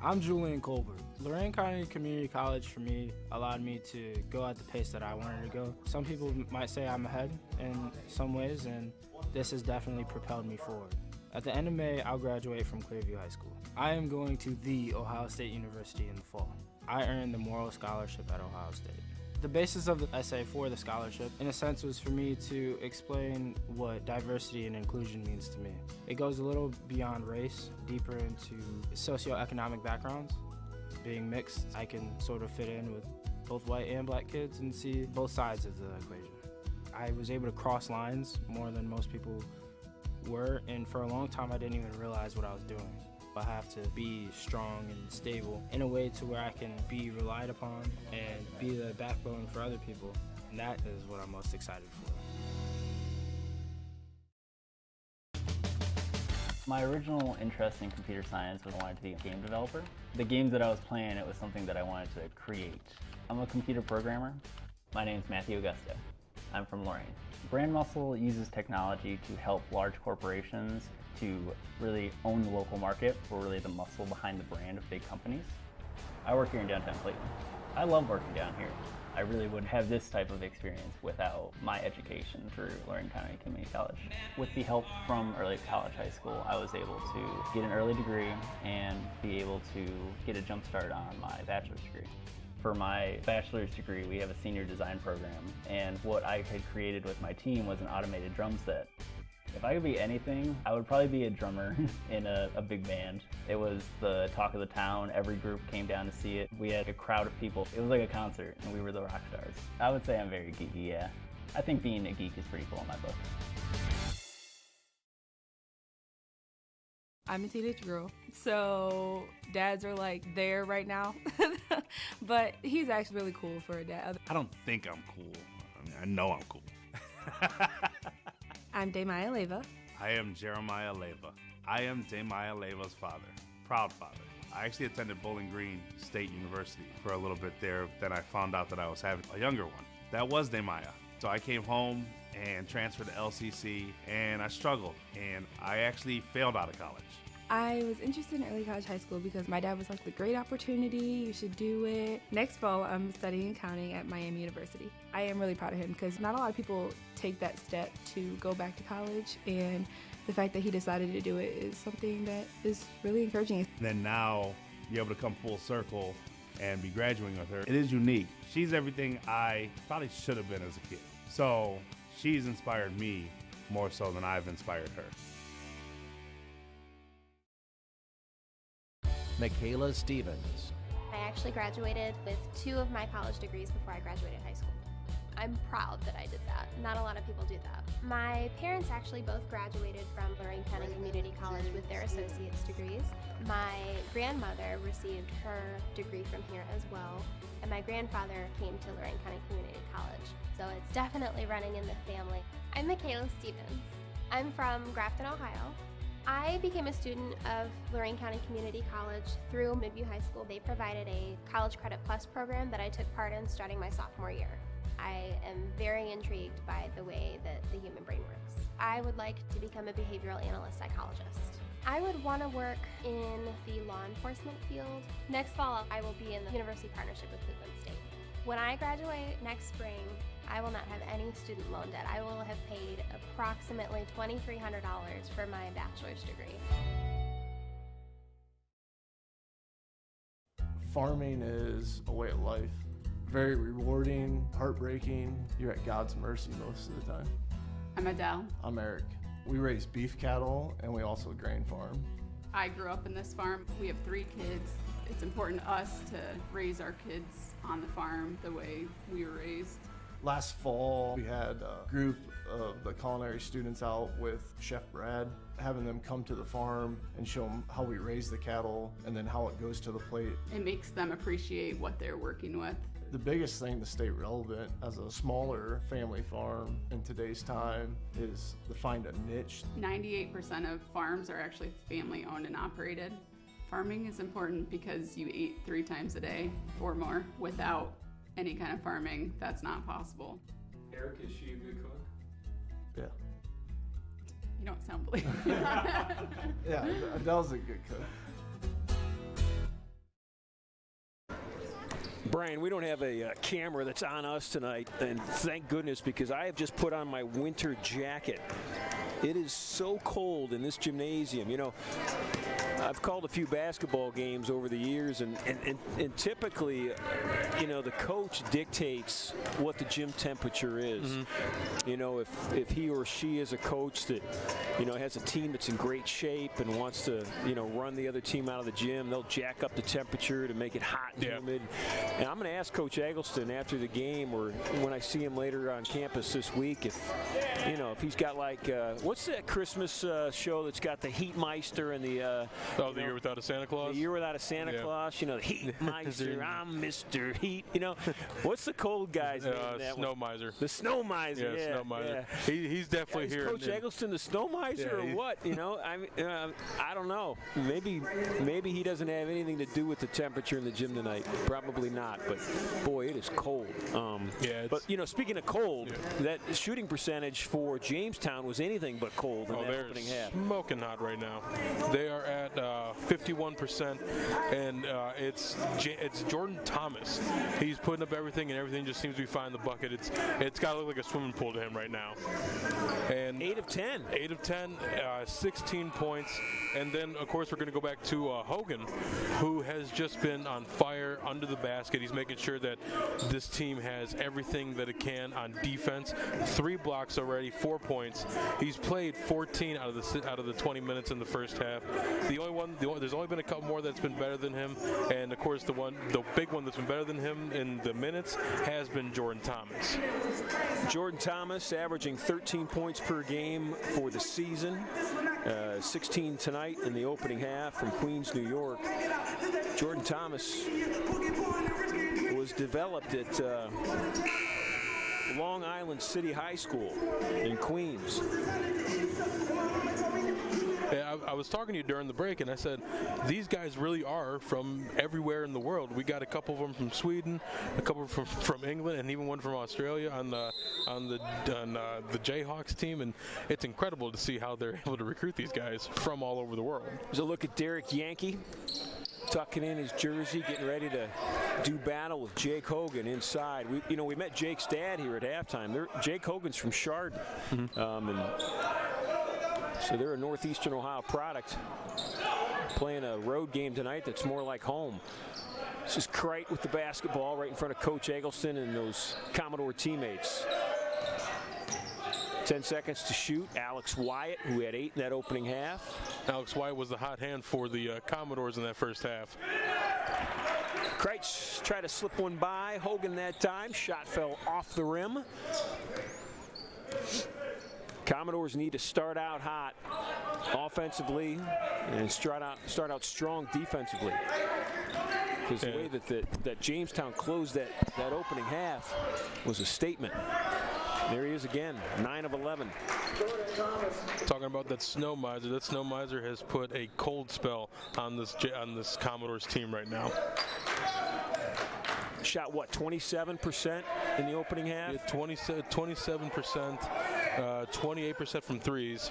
I'm Julian Colbert. Lorain County Community College for me allowed me to go at the pace that I wanted to go. Some people might say I'm ahead in some ways, and this has definitely propelled me forward. At the end of May, I'll graduate from Clearview High School. I am going to the Ohio State University in the fall. I earned the Moral Scholarship at Ohio State. The basis of the essay for the scholarship, in a sense, was for me to explain what diversity and inclusion means to me. It goes a little beyond race, deeper into socioeconomic backgrounds. Being mixed, I can sort of fit in with both white and black kids and see both sides of the equation. I was able to cross lines more than most people were, and for a long time I didn't even realize what I was doing. I have to be strong and stable in a way to where I can be relied upon and be the backbone for other people, and that is what I'm most excited for. My original interest in computer science was I wanted to be a game developer. The games that I was playing, it was something that I wanted to create. I'm a computer programmer. My name's Matthew Augusto. I'm from Lorain. Brand Muscle uses technology to help large corporations to really own the local market. We're really the muscle behind the brand of big companies. I work here in downtown Clayton. I love working down here. I really wouldn't have this type of experience without my education through Lorain County Community College. With the help from Early College High School, I was able to get an early degree and be able to get a jump start on my bachelor's degree. For my bachelor's degree, we have a senior design program, and what I had created with my team was an automated drum set. If I could be anything, I would probably be a drummer in a big band. It was the talk of the town. Every group came down to see it. We had a crowd of people. It was like a concert, and we were the rock stars. I would say I'm very geeky, yeah. I think being a geek is pretty cool in my book. I'm a teenage girl, so dads are like there right now, but he's actually really cool for a dad. I don't think I'm cool. I mean, I know I'm cool. I'm Damaya Leva. I am Jeremiah Leva. I am Damaya Leva's father, proud father. I actually attended Bowling Green State University for a little bit there. Then I found out that I was having a younger one. That was Damaya. So I came home and transferred to LCC, and I struggled, and I actually failed out of college. I was interested in Early College High School because my dad was like, the great opportunity, you should do it. Next fall, I'm studying accounting at Miami University. I am really proud of him because not a lot of people take that step to go back to college, and the fact that he decided to do it is something that is really encouraging. And then now, be able to come full circle and be graduating with her. It is unique. She's everything I probably should have been as a kid. So she's inspired me more so than I've inspired her. Michaela Stevens. I actually graduated with 2 of my college degrees before I graduated high school. I'm proud that I did that. Not a lot of people do that. My parents actually both graduated from Lorain County Community College with their associate's degrees. My grandmother received her degree from here as well, and my grandfather came to Lorain County Community College. So it's definitely running in the family. I'm Michaela Stevens. I'm from Grafton, Ohio. I became a student of Lorain County Community College through Midview High School. They provided a College Credit Plus program that I took part in starting my sophomore year. I am very intrigued by the way that the human brain works. I would like to become a behavioral analyst psychologist. I would want to work in the law enforcement field. Next fall, I will be in the university partnership with Cleveland State. When I graduate next spring, I will not have any student loan debt. I will have paid approximately $2,300 for my bachelor's degree. Farming is a way of life. Very rewarding, heartbreaking. You're at God's mercy most of the time. I'm Adele. I'm Eric. We raise beef cattle and we also grain farm. I grew up in this farm. We have 3 kids. It's important to us to raise our kids on the farm the way we were raised. Last fall, we had a group of the culinary students out with Chef Brad, having them come to the farm and show them how we raise the cattle and then how it goes to the plate. It makes them appreciate what they're working with. The biggest thing to stay relevant as a smaller family farm in today's time is to find a niche. 98% of farms are actually family owned and operated. Farming is important because you eat 3 times a day or more. Without any kind of farming, that's not possible. Eric, is she a good cook? Yeah. You don't sound believable. Yeah, Adele's a good cook. Brian, we don't have a camera that's on us tonight, and thank goodness, because I have just put on my winter jacket. It is so cold in this gymnasium. You know, I've called a few basketball games over the years, and typically, you know, the coach dictates what the gym temperature is. You know, if he or she is a coach that, you know, has a team that's in great shape and wants to, you know, run the other team out of the gym, they'll jack up the temperature to make it hot and humid. And I'm going to ask Coach Eggleston after the game, or when I see him later on campus this week, if, you know, if he's got like, what's that Christmas show that's got the Heatmeister and the the Year Without a Santa Claus? The Year Without a Santa Claus. You know, the Heatmeister. I'm Mr. Heat. You know, what's the cold guy's name? Snow Miser. The Snow Miser. Yeah, Snow Miser. Yeah. He's definitely is here. Coach Eggleston the Snow Miser or what? You know, I don't know. Maybe he doesn't have anything to do with the temperature in the gym tonight. Probably not. But boy, it is cold. But you know, speaking of cold, that shooting percentage for Jamestown was anything but cold in that opening half. Smoking hot right now. They are at 51%, and it's Jordan Thomas. He's putting up everything, and everything just seems to be fine in the bucket. It's got to look like a swimming pool to him right now. And 8 of 10. 8 of 10, 16 points. And then, of course, we're going to go back to Hogan, who has just been on fire under the basket. He's making sure that this team has everything that it can on defense. 3 blocks already, 4 points. He's played 14 out of the 20 minutes in the first half. There's only been a couple more that's been better than him, and of course the big one that's been better than him in the minutes has been Jordan Thomas. Jordan Thomas averaging 13 points per game for the season, 16 tonight in the opening half from Queens, New York. Jordan Thomas was developed at Long Island City High School in Queens. Yeah, I was talking to you during the break, and I said these guys really are from everywhere in the world. We got a couple of them from Sweden, a couple from England, and even one from Australia on the Jayhawks team. And it's incredible to see how they're able to recruit these guys from all over the world. There's a look at Derek Yankee tucking in his jersey, getting ready to do battle with Jake Hogan inside. We met Jake's dad here at halftime. Jake Hogan's from Chardon, so they're a Northeastern Ohio product playing a road game tonight that's more like home. This is Kreit with the basketball right in front of Coach Eggleston and those Commodore teammates. 10 seconds to shoot. Alex Wyatt, who had 8 in that opening half. Alex Wyatt was the hot hand for the Commodores in that first half. Kreitz tried to slip one by Hogan that time. Shot fell off the rim. Commodores need to start out hot offensively and start out strong defensively. Because the way that Jamestown closed that opening half was a statement. There he is again, 9 of 11. Talking about that Snow Miser. That Snow Miser has put a cold spell on this Commodores team right now. Shot what, 27% in the opening half? Yeah, 27%, 28% from threes.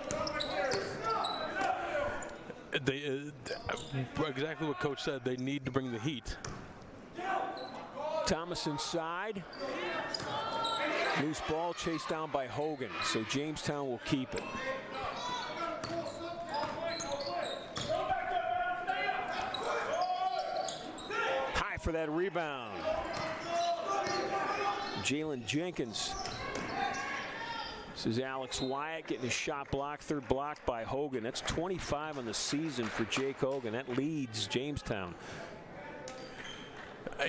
Exactly what Coach said. They need to bring the heat. Thomas inside. Loose ball chased down by Hogan, so Jamestown will keep it. High for that rebound. Jalen Jenkins. This is Alex Wyatt getting his shot blocked, third block by Hogan. That's 25 on the season for Jake Hogan. That leads Jamestown.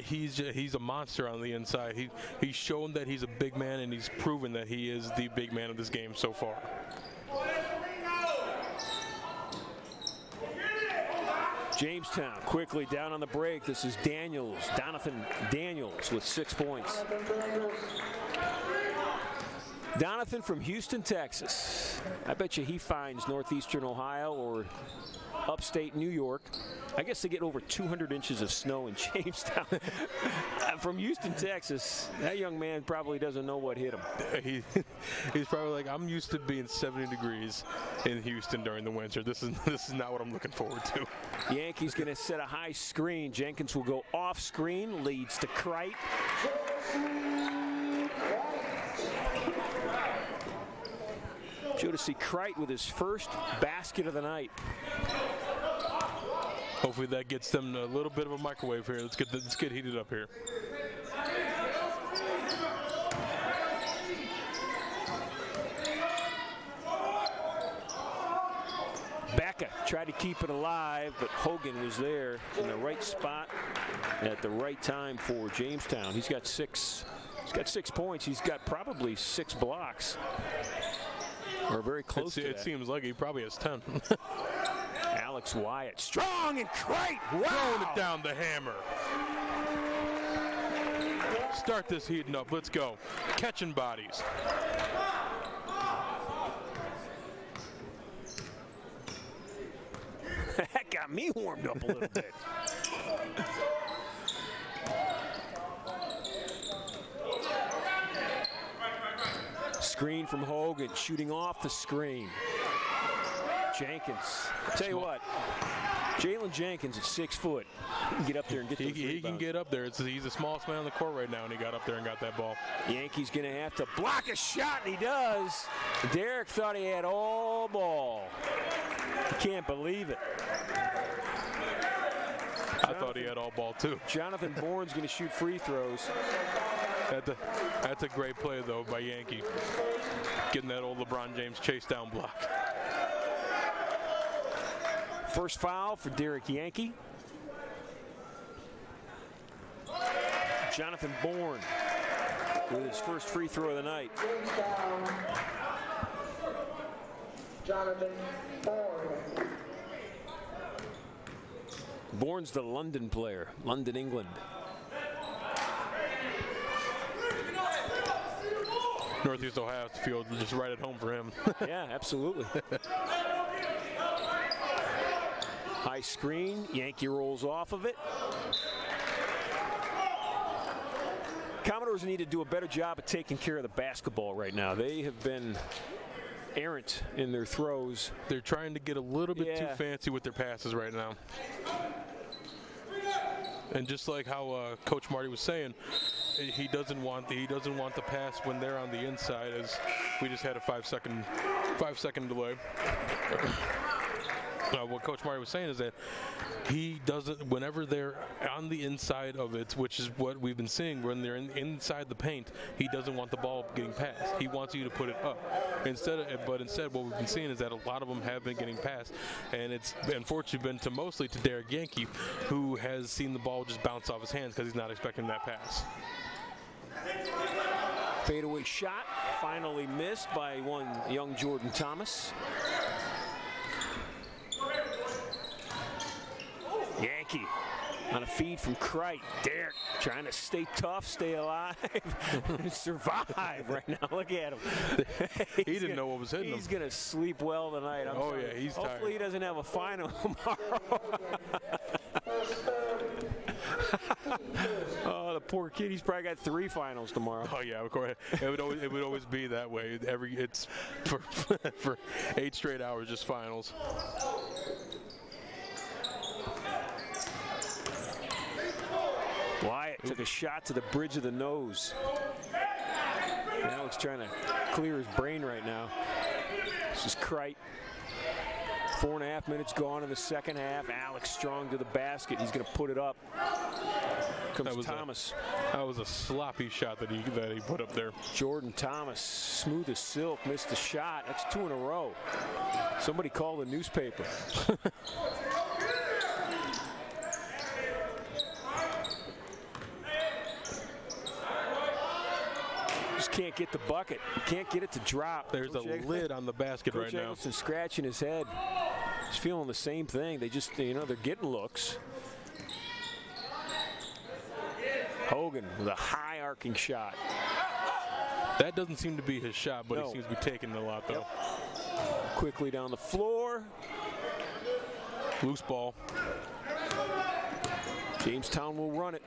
He's a monster on the inside. He's shown that he's a big man, and he's proven that he is the big man of this game so far. Jamestown quickly down on the break. This is Donathan Daniels with 6 points. Donathan from Houston, Texas. I bet you he finds northeastern Ohio or upstate New York. I guess they get over 200 inches of snow in Jamestown. From Houston, Texas, that young man probably doesn't know what hit him. He's probably like, I'm used to being 70 degrees in Houston during the winter. This is not what I'm looking forward to. Yankees going to set a high screen. Jenkins will go off screen, leads to Kreit. Joe to see Kreit with his first basket of the night. Hopefully that gets them a little bit of a microwave here. Let's get heated up here. Becca tried to keep it alive, but Hogan was there in the right spot at the right time for Jamestown. He's got 6 points. He's got probably 6 blocks. Or very close to that. It seems like he probably has 10. Alex Wyatt, strong and Kreit. Wow. Throwing it down the hammer. Start this heating up. Let's go. Catching bodies. That got me warmed up a little bit. Screen from Hogan, shooting off the screen. Jenkins. I'll tell you what, Jalen Jenkins at 6 foot. He can get up there and get those rebounds. He can get up there. He's the smallest man on the court right now, and he got up there and got that ball. Yankees going to have to block a shot, and he does. Derek thought he had all ball. He can't believe it. I thought he had all ball, too. Jonathan Bourne's going to shoot free throws. That's a great play, though, by Yankee. Getting that old LeBron James chase down block. First foul for Derek Yankee. Jonathan Bourne with his first free throw of the night. Jonathan Bourne. Bourne's the London player, London, England. Northeast Ohio field just right at home for him. Yeah, absolutely. High screen, Yankee rolls off of it. Commodores need to do a better job of taking care of the basketball right now. They have been errant in their throws. They're trying to get a little bit too fancy with their passes right now. And just like how Coach Marty was saying, he doesn't want the pass when they're on the inside, as we just had a 5-second delay. What Coach Marty was saying is that he doesn't, whenever they're on the inside of it, which is what we've been seeing when they're inside the paint, he doesn't want the ball getting passed. He wants you to put it up. Instead, what we've been seeing is that a lot of them have been getting passed, and it's unfortunately been mostly to Derek Yankee, who has seen the ball just bounce off his hands because he's not expecting that pass. Fadeaway shot, finally missed by one young Jordan Thomas. Yankee on a feed from Kreit. Derek trying to stay tough, stay alive, survive right now. Look at him. He didn't know what was hitting him. He's going to sleep well tonight. Yeah, he's tired. Hopefully he doesn't have a final tomorrow. Oh, the poor kid. He's probably got 3 finals tomorrow. Oh yeah, of course. It would always be that way. It's for 8 straight hours just finals. Wyatt took a shot to the bridge of the nose. Alex trying to clear his brain right now. This is Kreit. 4.5 minutes gone in the second half. Alex strong to the basket. He's going to put it up. Comes Thomas. That was a sloppy shot that he put up there. Jordan Thomas, smooth as silk, missed the shot. That's 2 in a row. Somebody call the newspaper. Just can't get the bucket. Can't get it to drop. There's a lid on the basket right now. Coach Eggleston scratching his head. He's feeling the same thing. They just, they're getting looks. Hogan with a high arcing shot. That doesn't seem to be his shot, but he seems to be taking it a lot, though. Quickly down the floor. Loose ball. Jamestown will run it.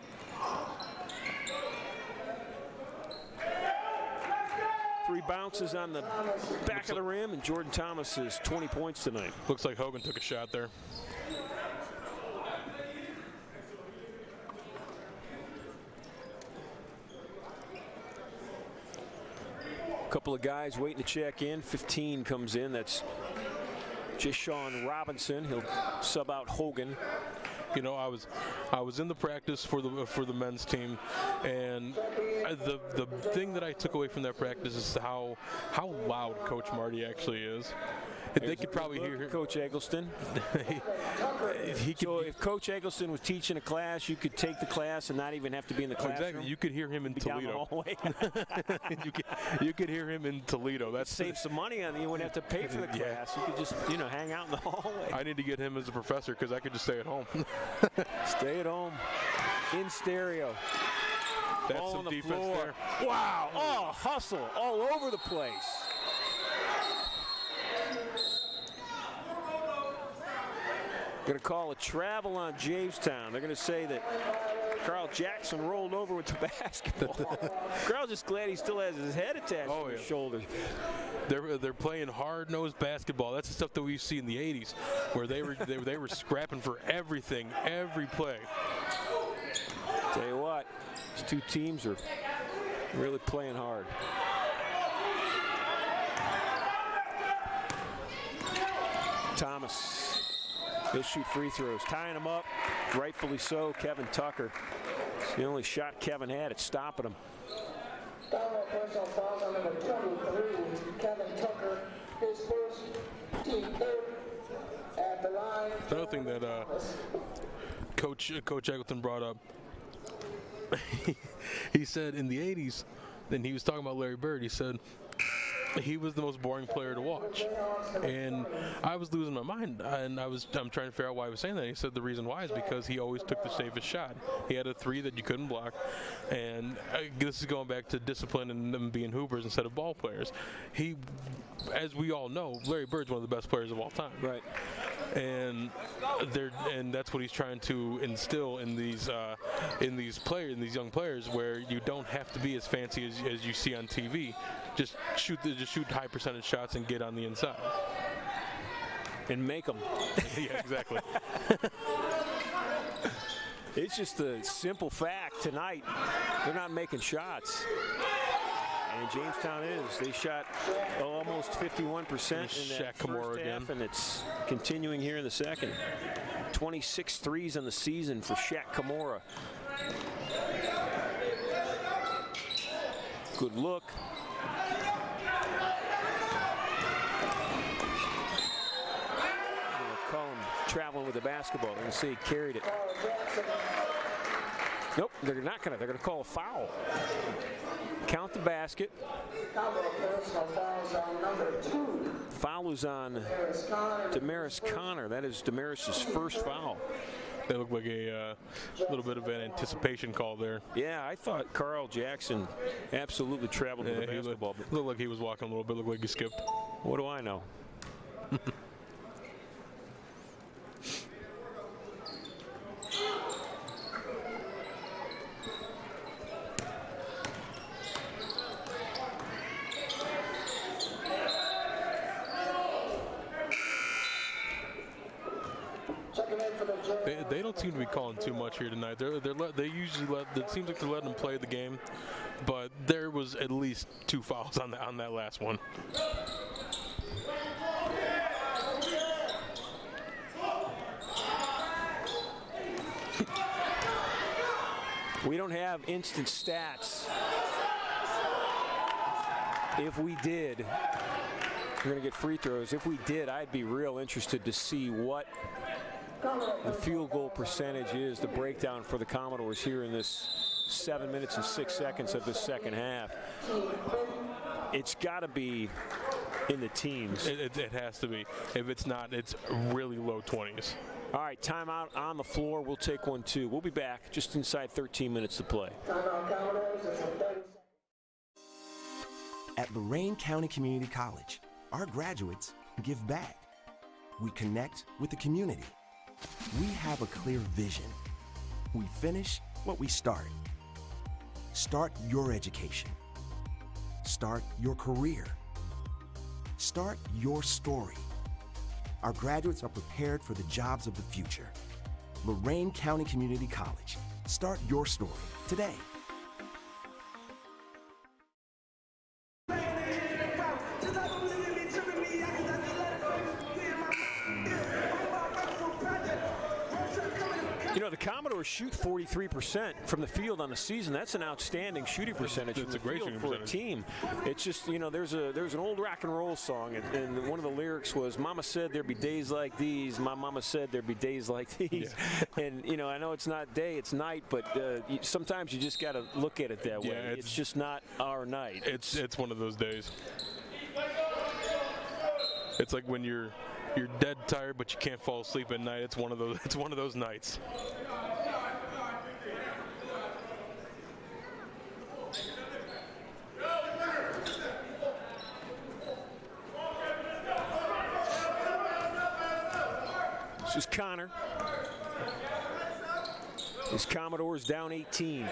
3 bounces on the back of the rim, and Jordan Thomas is 20 points tonight. Looks like Hogan took a shot there. Couple of guys waiting to check in. 15 comes in. That's Jishawn Robinson. He'll sub out Hogan. You know, I was in the practice for the men's team, and the thing that I took away from that practice is how loud Coach Marty actually is. They could probably hear Coach Eggleston. So if Coach Eggleston was teaching a class, you could take the class and not even have to be in the classroom. Exactly. You could hear him in Toledo. you could hear him in Toledo. That saves some money on you. You wouldn't have to pay for the class. You could just, hang out in the hallway. I need to get him as a professor because I could just stay at home. Stay at home in stereo. That's Ball some on the defense floor. there. Wow. Oh, hustle all over the place. Going to call a travel on Jamestown. They're going to say that Carl Jackson rolled over with the basketball. Carl's just glad he still has his head attached to his shoulders. They're playing hard-nosed basketball. That's the stuff that we see in the 80s, where they were scrapping for everything, every play. Tell you what, these two teams are really playing hard. Thomas. He'll shoot free throws, tying him up, rightfully so. Kevin Tucker. It's the only shot Kevin had at stopping him. Personal foul on number 23, Kevin Tucker, his first team third at the line. Another thing that Coach Eggleton brought up, he said in the 80s, then he was talking about Larry Bird, he said, he was the most boring player to watch, and I was losing my mind, and I'm trying to figure out why he was saying that. He said the reason why is because he always took the safest shot. He had a 3 that you couldn't block, and this is going back to discipline and them being hoopers instead of ball players. He, as we all know, Larry Bird's one of the best players of all time. Right. And that's what he's trying to instill in these young players, where you don't have to be as fancy as you see on TV. Just shoot high percentage shots and get on the inside. And make them. Yeah, exactly. It's just a simple fact tonight. They're not making shots. And Jamestown is. They shot almost 51% in that first half, and it's continuing here in the second. 26 threes on the season for Shaq Kimura. Good look. Call him traveling with the basketball. They're going to say he carried it. Nope, they're not going to. They're going to call a foul. Count the basket. Foul is on Damaris Connor. That is Damaris's first foul. That looked like a little bit of an anticipation call there. Yeah, I thought Carl Jackson absolutely traveled with the basketball. Looked like he was walking a little bit. Looked like he skipped. What do I know? They don't seem to be calling too much here tonight. They usually it seems like they're letting them play the game, but there was at least 2 fouls on that last one. We don't have instant stats. If we did, we're going to get free throws. If we did, I'd be real interested to see what the field goal percentage is, the breakdown for the Commodores here in this 7 minutes and 6 seconds of the second half. It's got to be in the teens. It has to be. If it's not, it's really low 20s. All right, timeout on the floor. We'll take one, too. We'll be back just inside 13 minutes to play. At Lorain County Community College, our graduates give back. We connect with the community. We have a clear vision. We finish what we start. Start your education. Start your career. Start your story. Our graduates are prepared for the jobs of the future. Lorain County Community College. Start your story today. You know, the Commodores shoot 43% from the field on the season. That's an outstanding shooting percentage It's a great shooting for percentage. a team. It's just, you know, there's an old rock and roll song, and one of the lyrics was, "Mama said there'd be days like these. My mama said there'd be days like these." Yeah. And, you know, I know it's not day, it's night, but sometimes you just got to look at it that way. Yeah, it's just not our night. It's one of those days. It's like when you're dead tired, but you can't fall asleep at night. It's one of those nights. This is Connor. His Commodores down 18.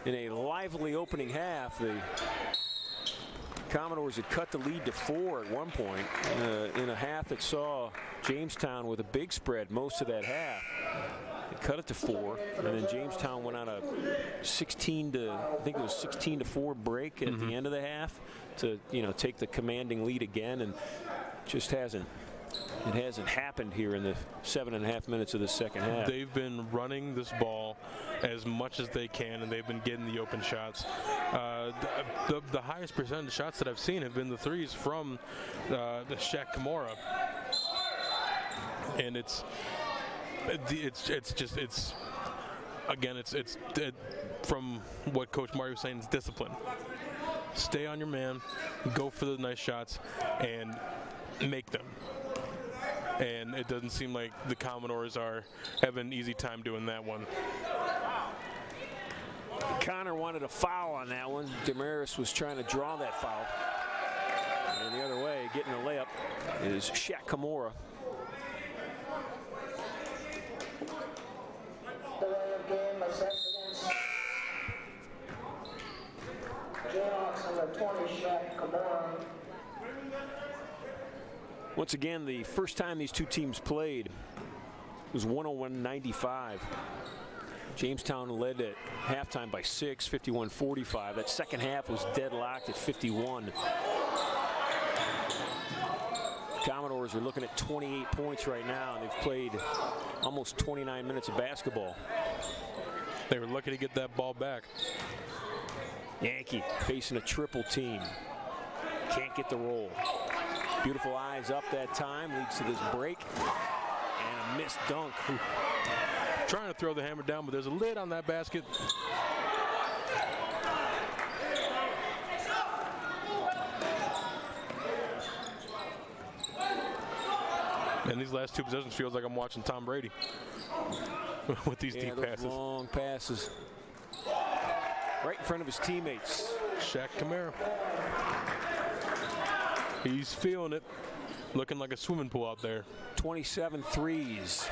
In a lively opening half, the Commodores had cut the lead to 4 at one point in a half that saw Jamestown with a big spread most of that half. They cut it to 4, and then Jamestown went on a 16-4 break at the end of the half to, you know, take the commanding lead again, and just hasn't happened here in the 7.5 minutes of the second half. They've been running this ball as much as they can, and they've been getting the open shots. The highest percentage of shots that I've seen have been the threes from the Shaq Kimura, and it's from what Coach Marty was saying, it's discipline. Stay on your man, go for the nice shots, and make them. And it doesn't seem like the Commodores are having an easy time doing that one. Connor wanted a foul on that one. Damaris was trying to draw that foul. And the other way, getting the layup, is Shaq Kimura. The layup game assessed against Jayhawks number 20, Shaq Kimura. Once again, the first time these two teams played was 101-95. Jamestown led at halftime by 6, 51-45. That second half was deadlocked at 51. Commodores are looking at 28 points right now, and they've played almost 29 minutes of basketball. They were lucky to get that ball back. Yankee facing a triple team. Can't get the roll. Beautiful eyes up that time, leads to this break, and a missed dunk. Trying to throw the hammer down, but there's a lid on that basket. And these last two possessions feels like I'm watching Tom Brady with these deep passes. Long passes. Right in front of his teammates. Shaq Kimura. He's feeling it. Looking like a swimming pool out there. 27 threes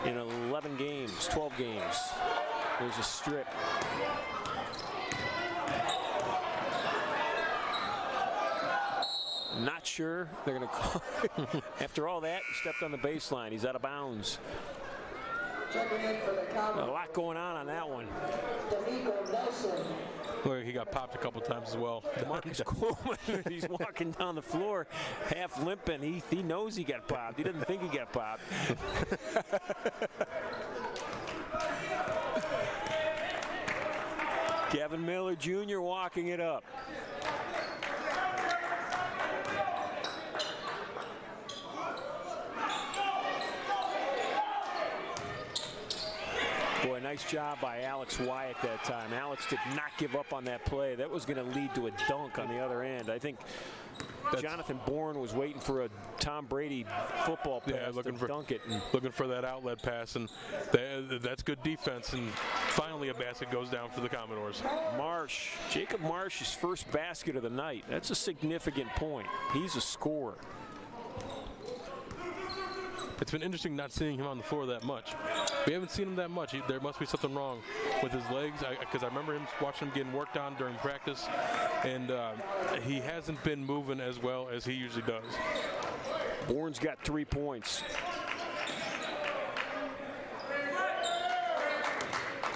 in 11 games, 12 games. There's a strip. Not sure they're going to call it. After all that, he stepped on the baseline. He's out of bounds. A lot going on that one. Look, he got popped a couple times as well. Marcus Coleman, he's walking down the floor half limping. He knows he got popped. He doesn't think he got popped. Kevin Miller Jr. walking it up. Boy, nice job by Alex Wyatt that time. Alex did not give up on that play. That was going to lead to a dunk on the other end. I think Jonathan Bourne was waiting for a Tom Brady football pass to dunk it. Looking for that outlet pass, and that's good defense. And finally a basket goes down for the Commodores. Jacob Marsh's first basket of the night. That's a significant point. He's a scorer. It's been interesting not seeing him on the floor that much. We haven't seen him that much. There must be something wrong with his legs, because I remember watching him getting worked on during practice, and he hasn't been moving as well as he usually does. Bourne's got 3 points.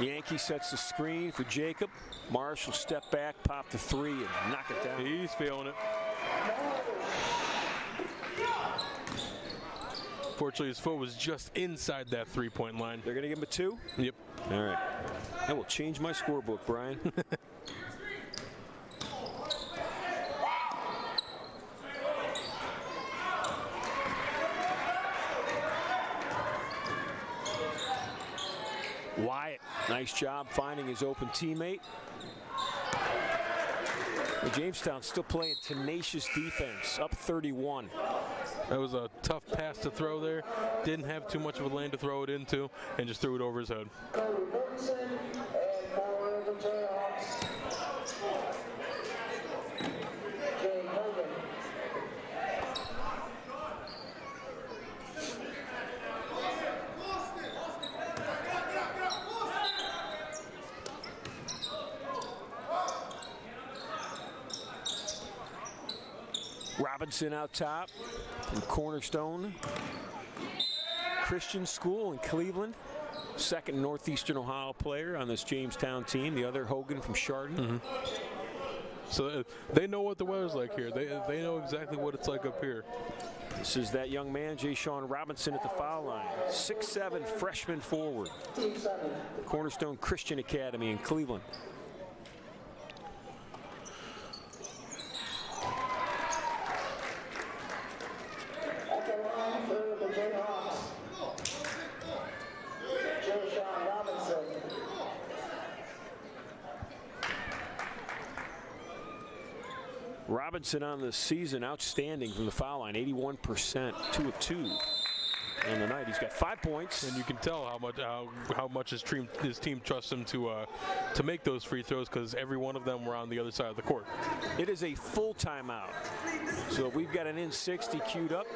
Yankee sets the screen for Jacob. Marsh will step back, pop the 3, and knock it down. He's feeling it. Fortunately, his foot was just inside that 3-point line. They're going to give him a 2? Yep. All right. That will change my scorebook, Brian. Wyatt, nice job finding his open teammate. Well, Jamestown still playing tenacious defense, up 31. That was a tough pass to throw there. Didn't have too much of a lane to throw it into, and just threw it over his head. Robinson out top from Cornerstone Christian School in Cleveland. Second Northeastern Ohio player on this Jamestown team. The other Hogan from Chardon. So they know what the weather's like here. They know exactly what it's like up here. This is that young man, Jay Sean Robinson, at the foul line. 6'7", freshman forward. Cornerstone Christian Academy in Cleveland. Robinson on the season outstanding from the foul line, 81%, 2 of 2 on the night. He's got 5 points, and you can tell how much his team trusts him to make those free throws, because every one of them were on the other side of the court. It is a full timeout, so we've got an N60 queued up.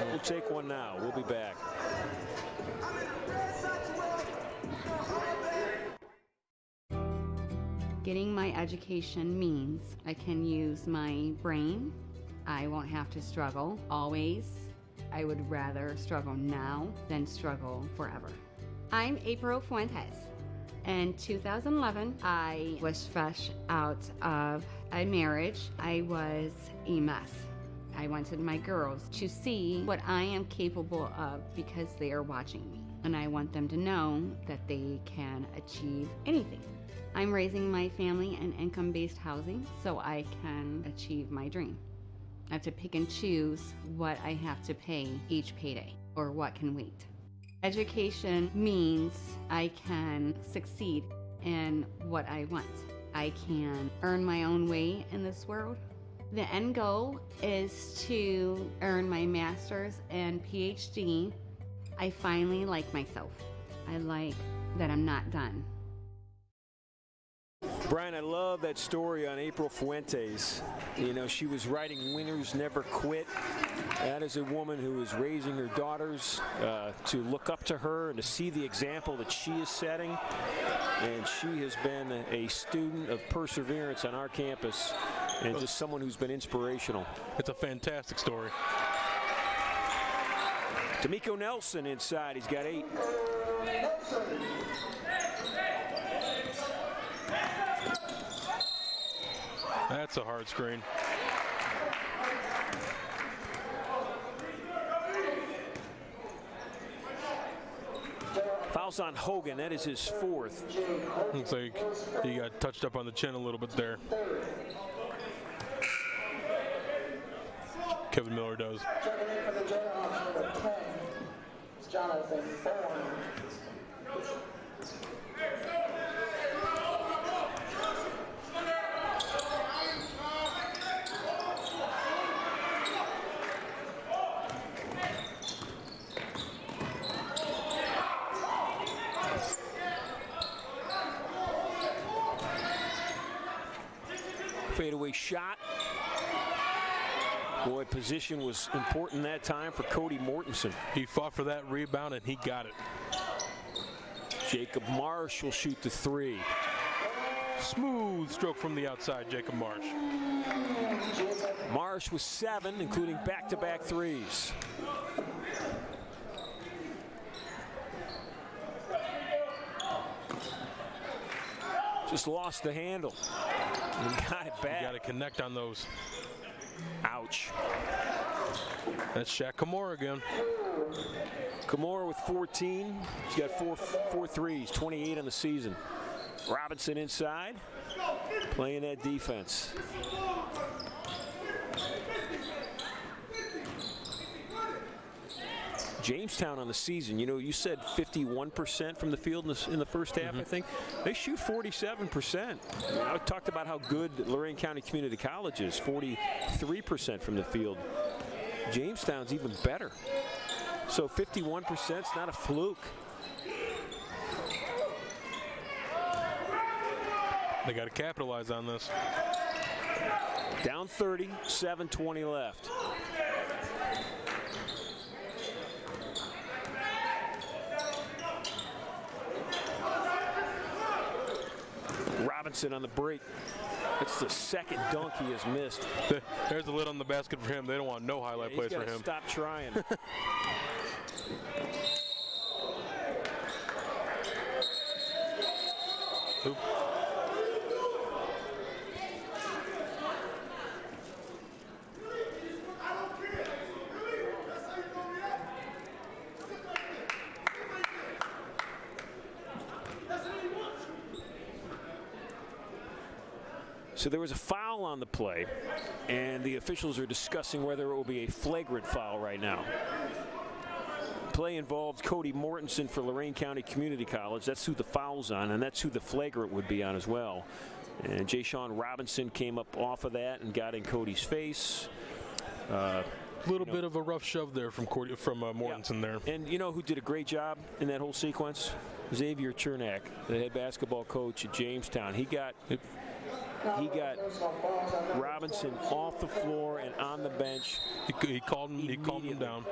We'll take one now. We'll be back. Getting my education means I can use my brain. I won't have to struggle always. I would rather struggle now than struggle forever. I'm April Fuentes. In 2011, I was fresh out of a marriage. I was a mess. I wanted my girls to see what I am capable of because they are watching me. And I want them to know that they can achieve anything. I'm raising my family in income-based housing so I can achieve my dream. I have to pick and choose what I have to pay each payday or what can wait. Education means I can succeed in what I want. I can earn my own way in this world. The end goal is to earn my master's and PhD. I finally like myself. I like that I'm not done. Brian, I love that story on April Fuentes. You know, she was writing Winners Never Quit. That is a woman who is raising her daughters to look up to her and to see the example that she is setting. And she has been a student of perseverance on our campus and just someone who's been inspirational. It's a fantastic story. D'Amico Nelson inside. He's got 8. That's a hard screen. Fouls on Hogan. That is his 4th. Looks like he got touched up on the chin a little bit there. Kevin Miller does. Jonathan Bourne. fadeaway shot. Boy, position was important that time for Cody Mortensen. He fought for that rebound, and he got it. Jacob Marsh will shoot the three. Smooth stroke from the outside, Jacob Marsh. Marsh with 7, including back-to-back threes. Just lost the handle. And got it back. You got to connect on those. Ouch. That's Shaq Kamora again. Kamora with 14. He's got four threes, 28 on the season. Robinson inside, playing that defense. Jamestown on the season, you know, you said 51% from the field in the first half, I think. They shoot 47%. I talked about how good Lorain County Community College is, 43% from the field. Jamestown's even better. So 51% is not a fluke. They got to capitalize on this. Down 30, 7:20 left. Robinson on the break. It's the second dunk he has missed. There's the lid on the basket for him. They don't want no highlight plays for him. Stop trying. Oop. So there was a foul on the play, and the officials are discussing whether it will be a flagrant foul right now. Play involved Cody Mortensen for Lorain County Community College. That's who the foul's on, and that's who the flagrant would be on as well. And Jay-Sean Robinson came up off of that and got in Cody's face. A little bit of a rough shove there from Mortensen there. And you know who did a great job in that whole sequence? Xavier Chernak, the head basketball coach at Jamestown. He got Robinson off the floor and on the bench. He calmed him down.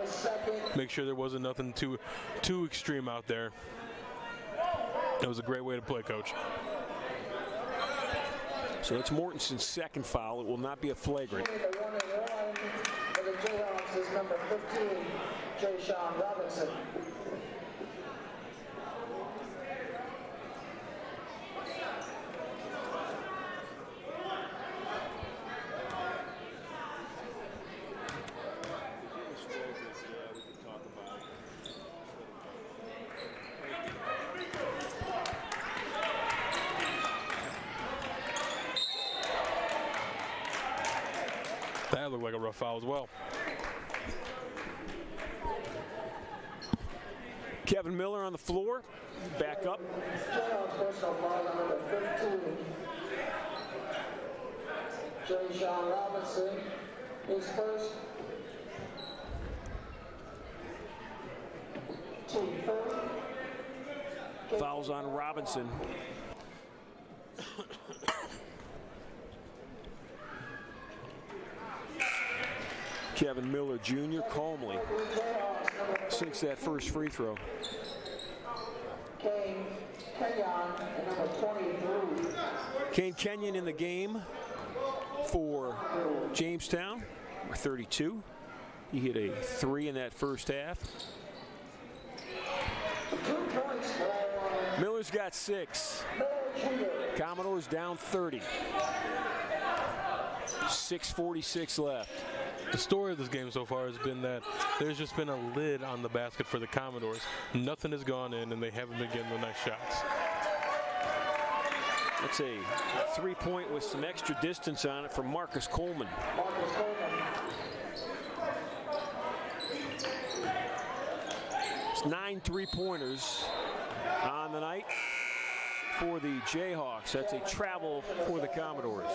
Make sure there wasn't nothing too extreme out there. It was a great way to play, Coach. So it's Mortensen's second foul. It will not be a flagrant. For the Jayhawks is number 15, Jay-Sean Robinson. That looked like a rough foul as well. Kevin Miller on the floor, back up. Personal foul on number 15, Jay-Sean Robinson. His first. Team foul. Fouls on Robinson. Kevin Miller Jr. calmly sinks that first free throw. Kane Kenyon in the game for Jamestown, number 32. He hit a 3 in that first half. Miller's got 6. Commodores down 30. 6:46 left. The story of this game so far has been that there's just been a lid on the basket for the Commodores. Nothing has gone in, and they haven't been getting the nice shots. That's a 3-point with some extra distance on it from Marcus Coleman. It's 9 3-pointers on the night for the Jayhawks. That's a travel for the Commodores.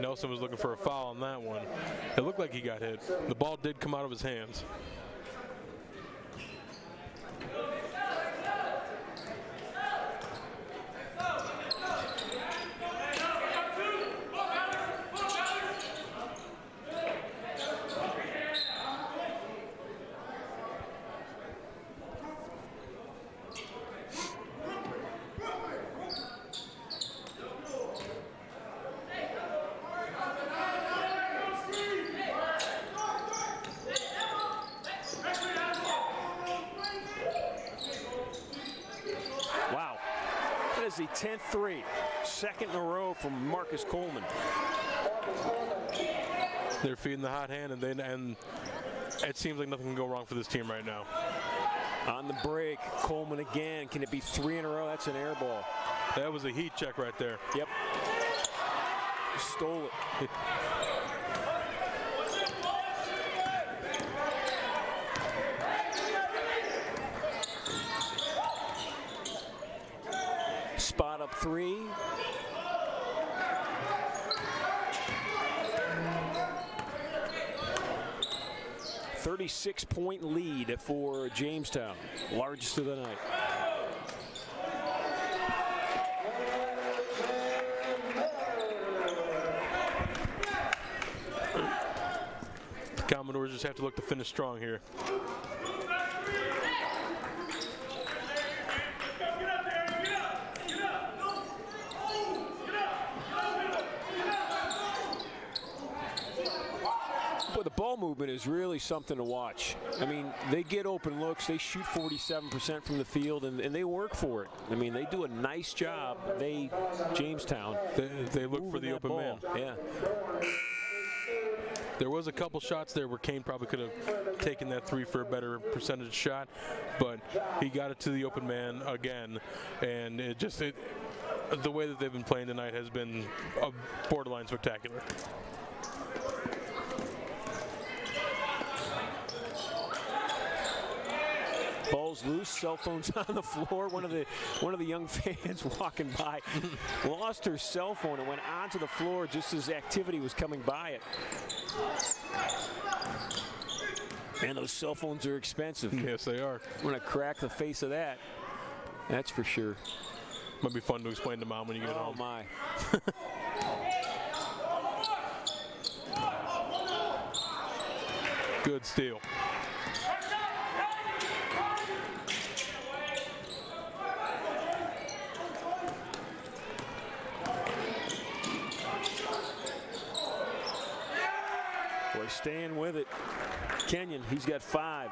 Nelson was looking for a foul on that one. It looked like he got hit. The ball did come out of his hands. is the 10th three. Second in a row from Marcus Coleman. They're feeding the hot hand, and it seems like nothing can go wrong for this team right now. On the break, Coleman again. Can it be 3 in a row? That's an air ball. That was a heat check right there. Yep. Stole it. Spot up 3. .36-point lead for Jamestown, largest of the night. Commodores just have to look to finish strong here. But the ball movement is really something to watch. I mean, they get open looks. They shoot 47% from the field, and they work for it. I mean, they do a nice job. Jamestown. They look for the open man. Yeah. There was a couple shots there where Kane probably could have taken that 3 for a better percentage shot, but he got it to the open man again, and the way that they've been playing tonight has been borderline spectacular. Ball's loose, cell phone's on the floor. One of the young fans walking by lost her cell phone and went onto the floor just as activity was coming by it. And those cell phones are expensive. Yes, they are. I'm gonna crack the face of that. That's for sure. Might be fun to explain to Mom when you get home. Oh my. Good steal. Boy, staying with it. Kenyon, he's got 5.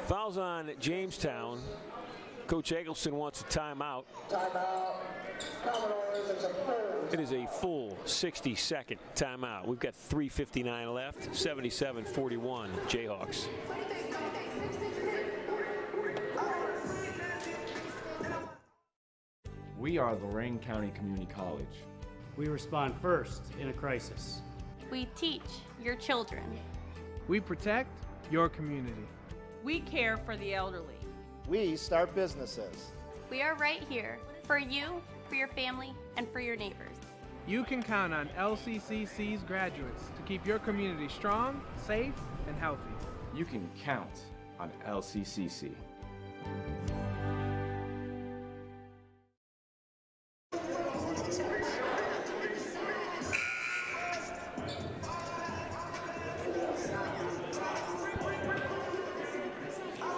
Fouls on Jamestown. Coach Eggleston wants a timeout. It is a full 60-second timeout. We've got 3:59 left, 77-41 Jayhawks. We are Lorain County Community College. We respond first in a crisis. We teach your children. We protect your community. We care for the elderly. We start businesses. We are right here for you, for your family, and for your neighbors. You can count on LCCC's graduates to keep your community strong, safe, and healthy. You can count on LCCC.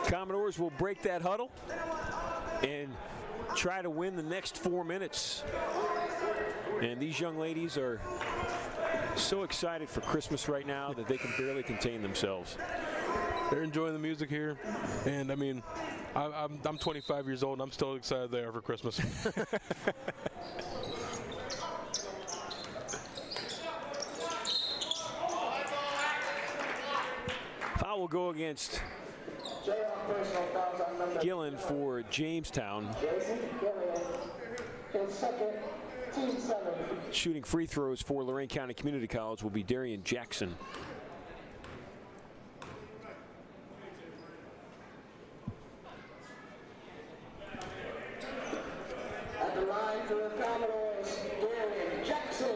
Commodores will break that huddle and try to win the next 4 minutes. And these young ladies are so excited for Christmas right now that they can barely contain themselves. They're enjoying the music here, and I mean, I'm 25 years old, and I'm still excited they are for Christmas. Foul will go against Gillen for Jamestown. Shooting free throws for Lorain County Community College will be Darian Jackson. At the line for the Commodores, Darian Jackson.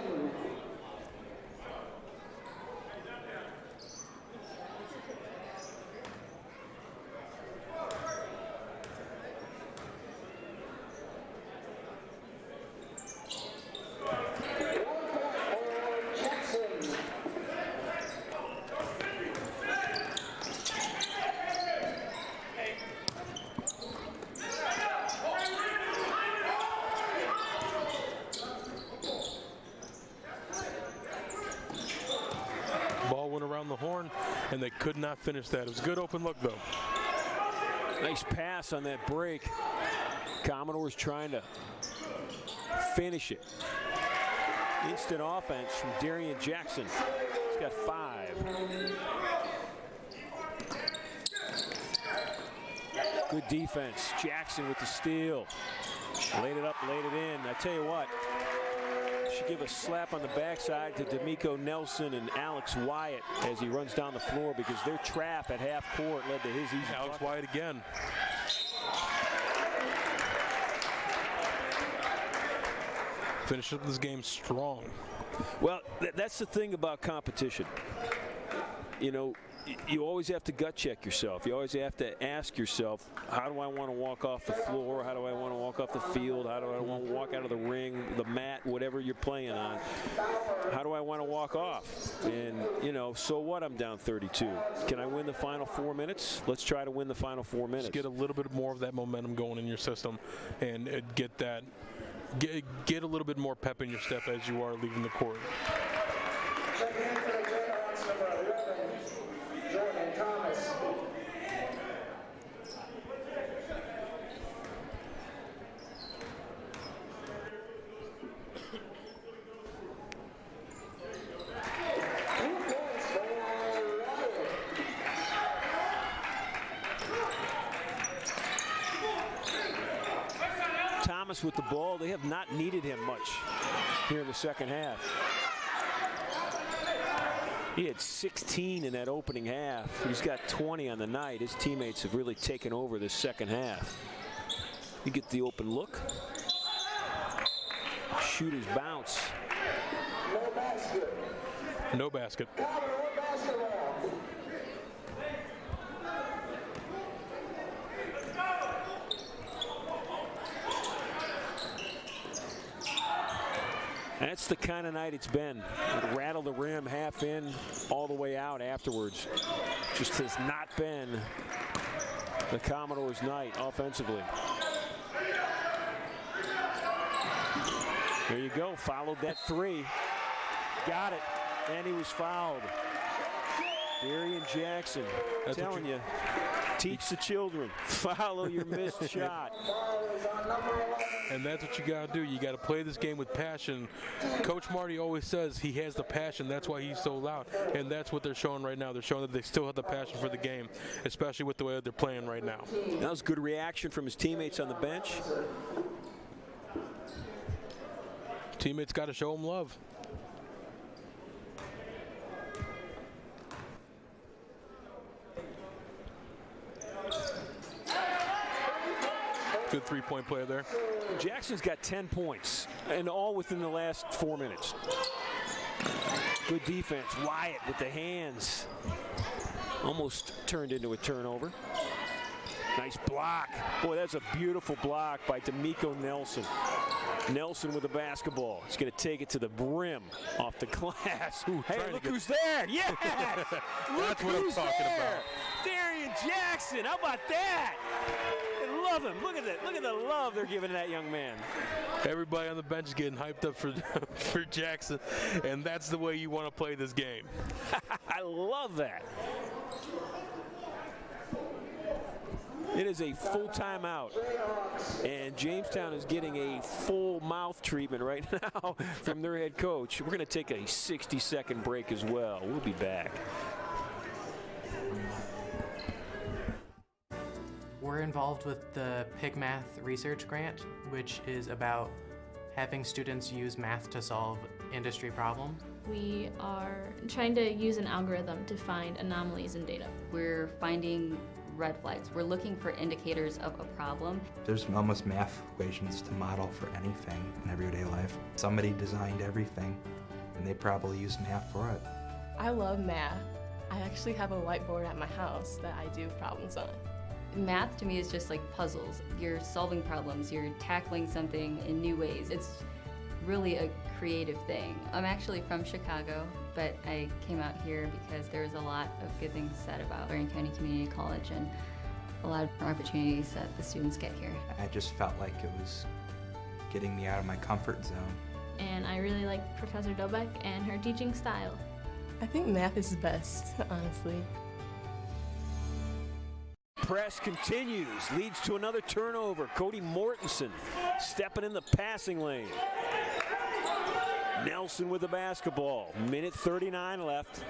and they could not finish that. It was a good open look, though. Nice pass on that break. Commodores trying to finish it. Instant offense from Darian Jackson. He's got 5. Good defense. Jackson with the steal. Laid it up, laid it in. I tell you what, should give a slap on the backside to D'Amico Nelson and Alex Wyatt as he runs down the floor, because their trap at half court led to his easy Alex bucket. Wyatt again. Finish up this game strong. Well, that's the thing about competition. You know, you always have to gut check yourself. You always have to ask yourself, how do I want to walk off the floor? How do I want to walk off the field? How do I want to walk out of the ring, the mat, whatever you're playing on? How do I want to walk off? And, you know, so what? I'm down 32. Can I win the final 4 minutes? Let's try to win the final 4 minutes. Just get a little bit more of that momentum going in your system and get that. Get a little bit more pep in your step as you are leaving the court. Checking in for the Jayhawks, number 11, Jordan Thomas. Thomas with the ball. They have not needed him much here in the second half. He had 16 in that opening half. He's got 20 on the night. His teammates have really taken over this second half. You get the open look. Shooter's bounce. No basket. No basket. Basketball. That's the kind of night it's been. It rattle the rim, half in, all the way out afterwards. Just has not been the Commodores' night offensively. There you go. Followed that 3. Got it. And he was fouled. Darian Jackson. I'm telling you, teach the children. Follow your missed shot. And that's what you got to do. You got to play this game with passion. Coach Marty always says he has the passion. That's why he's so loud. And that's what they're showing right now. They're showing that they still have the passion for the game, especially with the way that they're playing right now. That was good reaction from his teammates on the bench. Teammates got to show him love. Good three-point play there. Jackson's got 10 points, and all within the last 4 minutes. Good defense. Wyatt with the hands. Almost turned into a turnover. Nice block. Boy, that's a beautiful block by D'Amico Nelson. Nelson with the basketball. He's going to take it to the brim off the glass. Ooh, hey, look who's there. Yes! Look who's there. Darian Jackson. How about that? I love him. Look at that. Look at the love they're giving that young man. Everybody on the bench is getting hyped up for Jackson, and that's the way you want to play this game. I love that. It is a full timeout, and Jamestown is getting a full mouth treatment right now from their head coach. We're going to take a 60-second break as well. We'll be back. We're involved with the PIG Math Research Grant, which is about having students use math to solve industry problems. We are trying to use an algorithm to find anomalies in data. We're finding red flags. We're looking for indicators of a problem. There's almost math equations to model for anything in everyday life. Somebody designed everything, and they probably used math for it. I love math. I actually have a whiteboard at my house that I do problems on. Math to me is just like puzzles. You're solving problems, you're tackling something in new ways. It's really a creative thing. I'm actually from Chicago, but I came out here because there's a lot of good things said about Lorain County Community College and a lot of opportunities that the students get here. I just felt like it was getting me out of my comfort zone. And I really like Professor Dobek and her teaching style. I think math is best, honestly. press continues, leads to another turnover. Cody Mortensen stepping in the passing lane. Nelson with the basketball. Minute 39 left.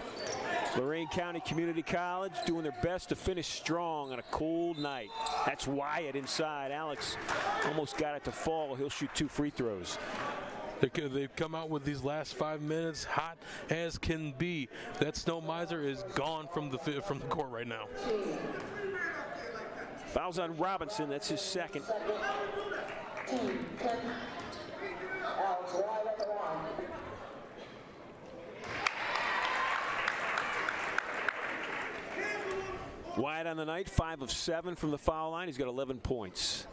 Lorain County Community College doing their best to finish strong on a cold night. That's Wyatt inside. Alex almost got it to fall. He'll shoot 2 free throws. They've come out with these last 5 minutes hot as can be. That Snow Miser is gone from the court right now. Fouls on Robinson. That's his second. Wyatt on the night, 5 of 7 from the foul line. He's got 11 points.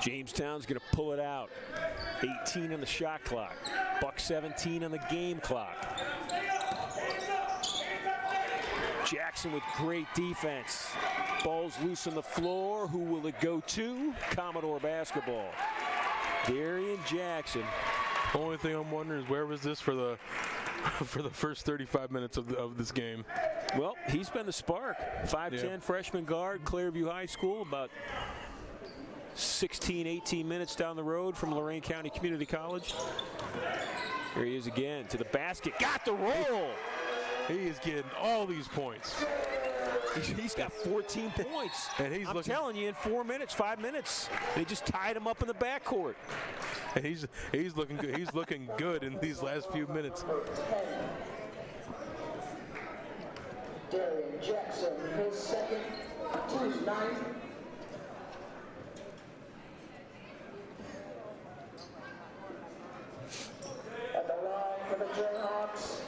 Jamestown's going to pull it out. 18 on the shot clock. Buck 17 on the game clock. Jackson with great defense. Ball's loose on the floor. Who will it go to? Commodore basketball. Darian Jackson. Only thing I'm wondering is where was this for the first 35 minutes of this game? Well, he's been the spark. 5'10" freshman guard, Clairview High School, about 16, 18 minutes down the road from Lorain County Community College. Here he is again to the basket. Got the roll. He is getting all these points. He's got 14 points. And I'm telling you, in 4 minutes, 5 minutes, they just tied him up in the backcourt. And he's looking good. He's looking good in these last few minutes. Darian Jackson, his second, team 9. At the line for the Jayhawks,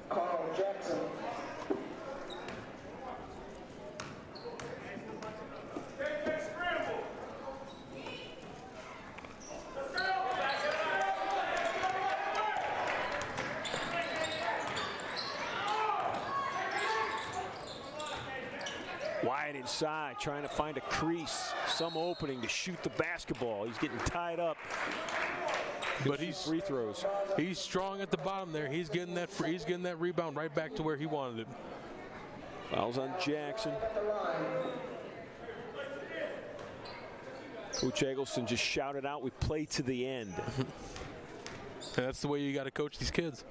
Carl Jackson. Wyatt inside, trying to find a crease, some opening to shoot the basketball. He's getting tied up. But he's free throws. He's strong at the bottom there. He's getting that rebound right back to where he wanted it. Fouls on Jackson. Coach Eggleston just shouted out, "We play to the end." That's the way you got to coach these kids.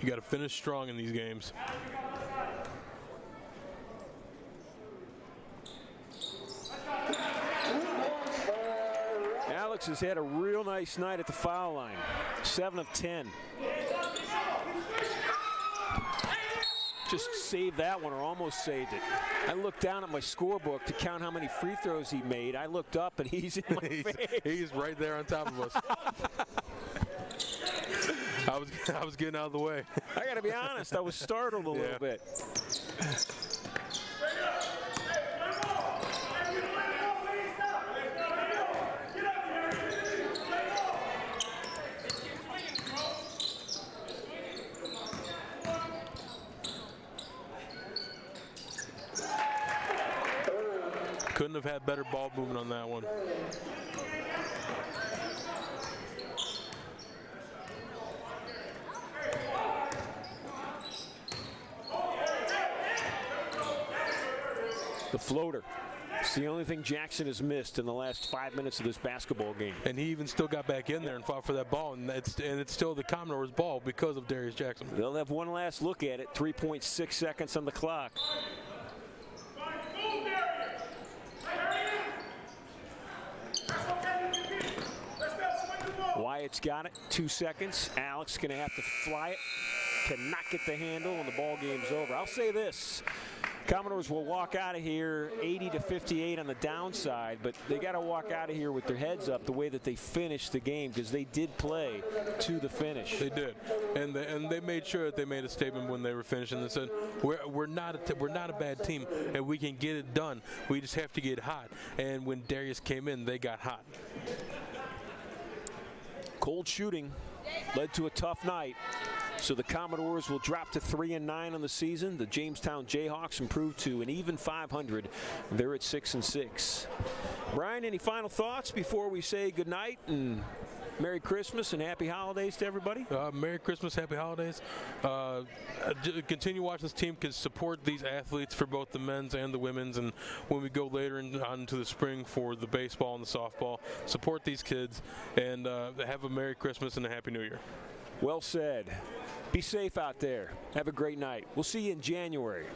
You got to finish strong in these games. Alex has had a real nice night at the foul line. 7 of 10. Just saved that one, or almost saved it. I looked down at my scorebook to count how many free throws he made. I looked up and he's in my face. He's right there on top of us. I was getting out of the way. I got to be honest, I was startled a little bit. Couldn't have had better ball movement on that one. The floater. It's the only thing Jackson has missed in the last 5 minutes of this basketball game. And he even still got back in there and fought for that ball, and it's still the Commodore's ball because of Darius Jackson. They'll have one last look at it. 3.6 seconds on the clock. Wyatt's got it. 2 seconds. Alex going to have to fly it. Cannot get the handle, and the ball game's over. I'll say this. Commodores will walk out of here 80-58 on the downside, but they got to walk out of here with their heads up the way that they finished the game, because they did play to the finish. They did, and they made sure that they made a statement when they were finishing. They said, "We're not a bad team, and we can get it done. We just have to get hot." And when Darius came in, they got hot. Cold shooting led to a tough night. So the Commodores will drop to 3-9 on the season. The Jamestown Jayhawks improved to an even 500. They're at 6-6. Brian, any final thoughts before we say goodnight and Merry Christmas and Happy Holidays to everybody? Merry Christmas, Happy Holidays. Continue watching this team, can support these athletes for both the men's and the women's, and when we go later on into the spring for the baseball and the softball, support these kids, and have a Merry Christmas and a Happy New Year. Well said. Be safe out there. Have a great night. We'll see you in January.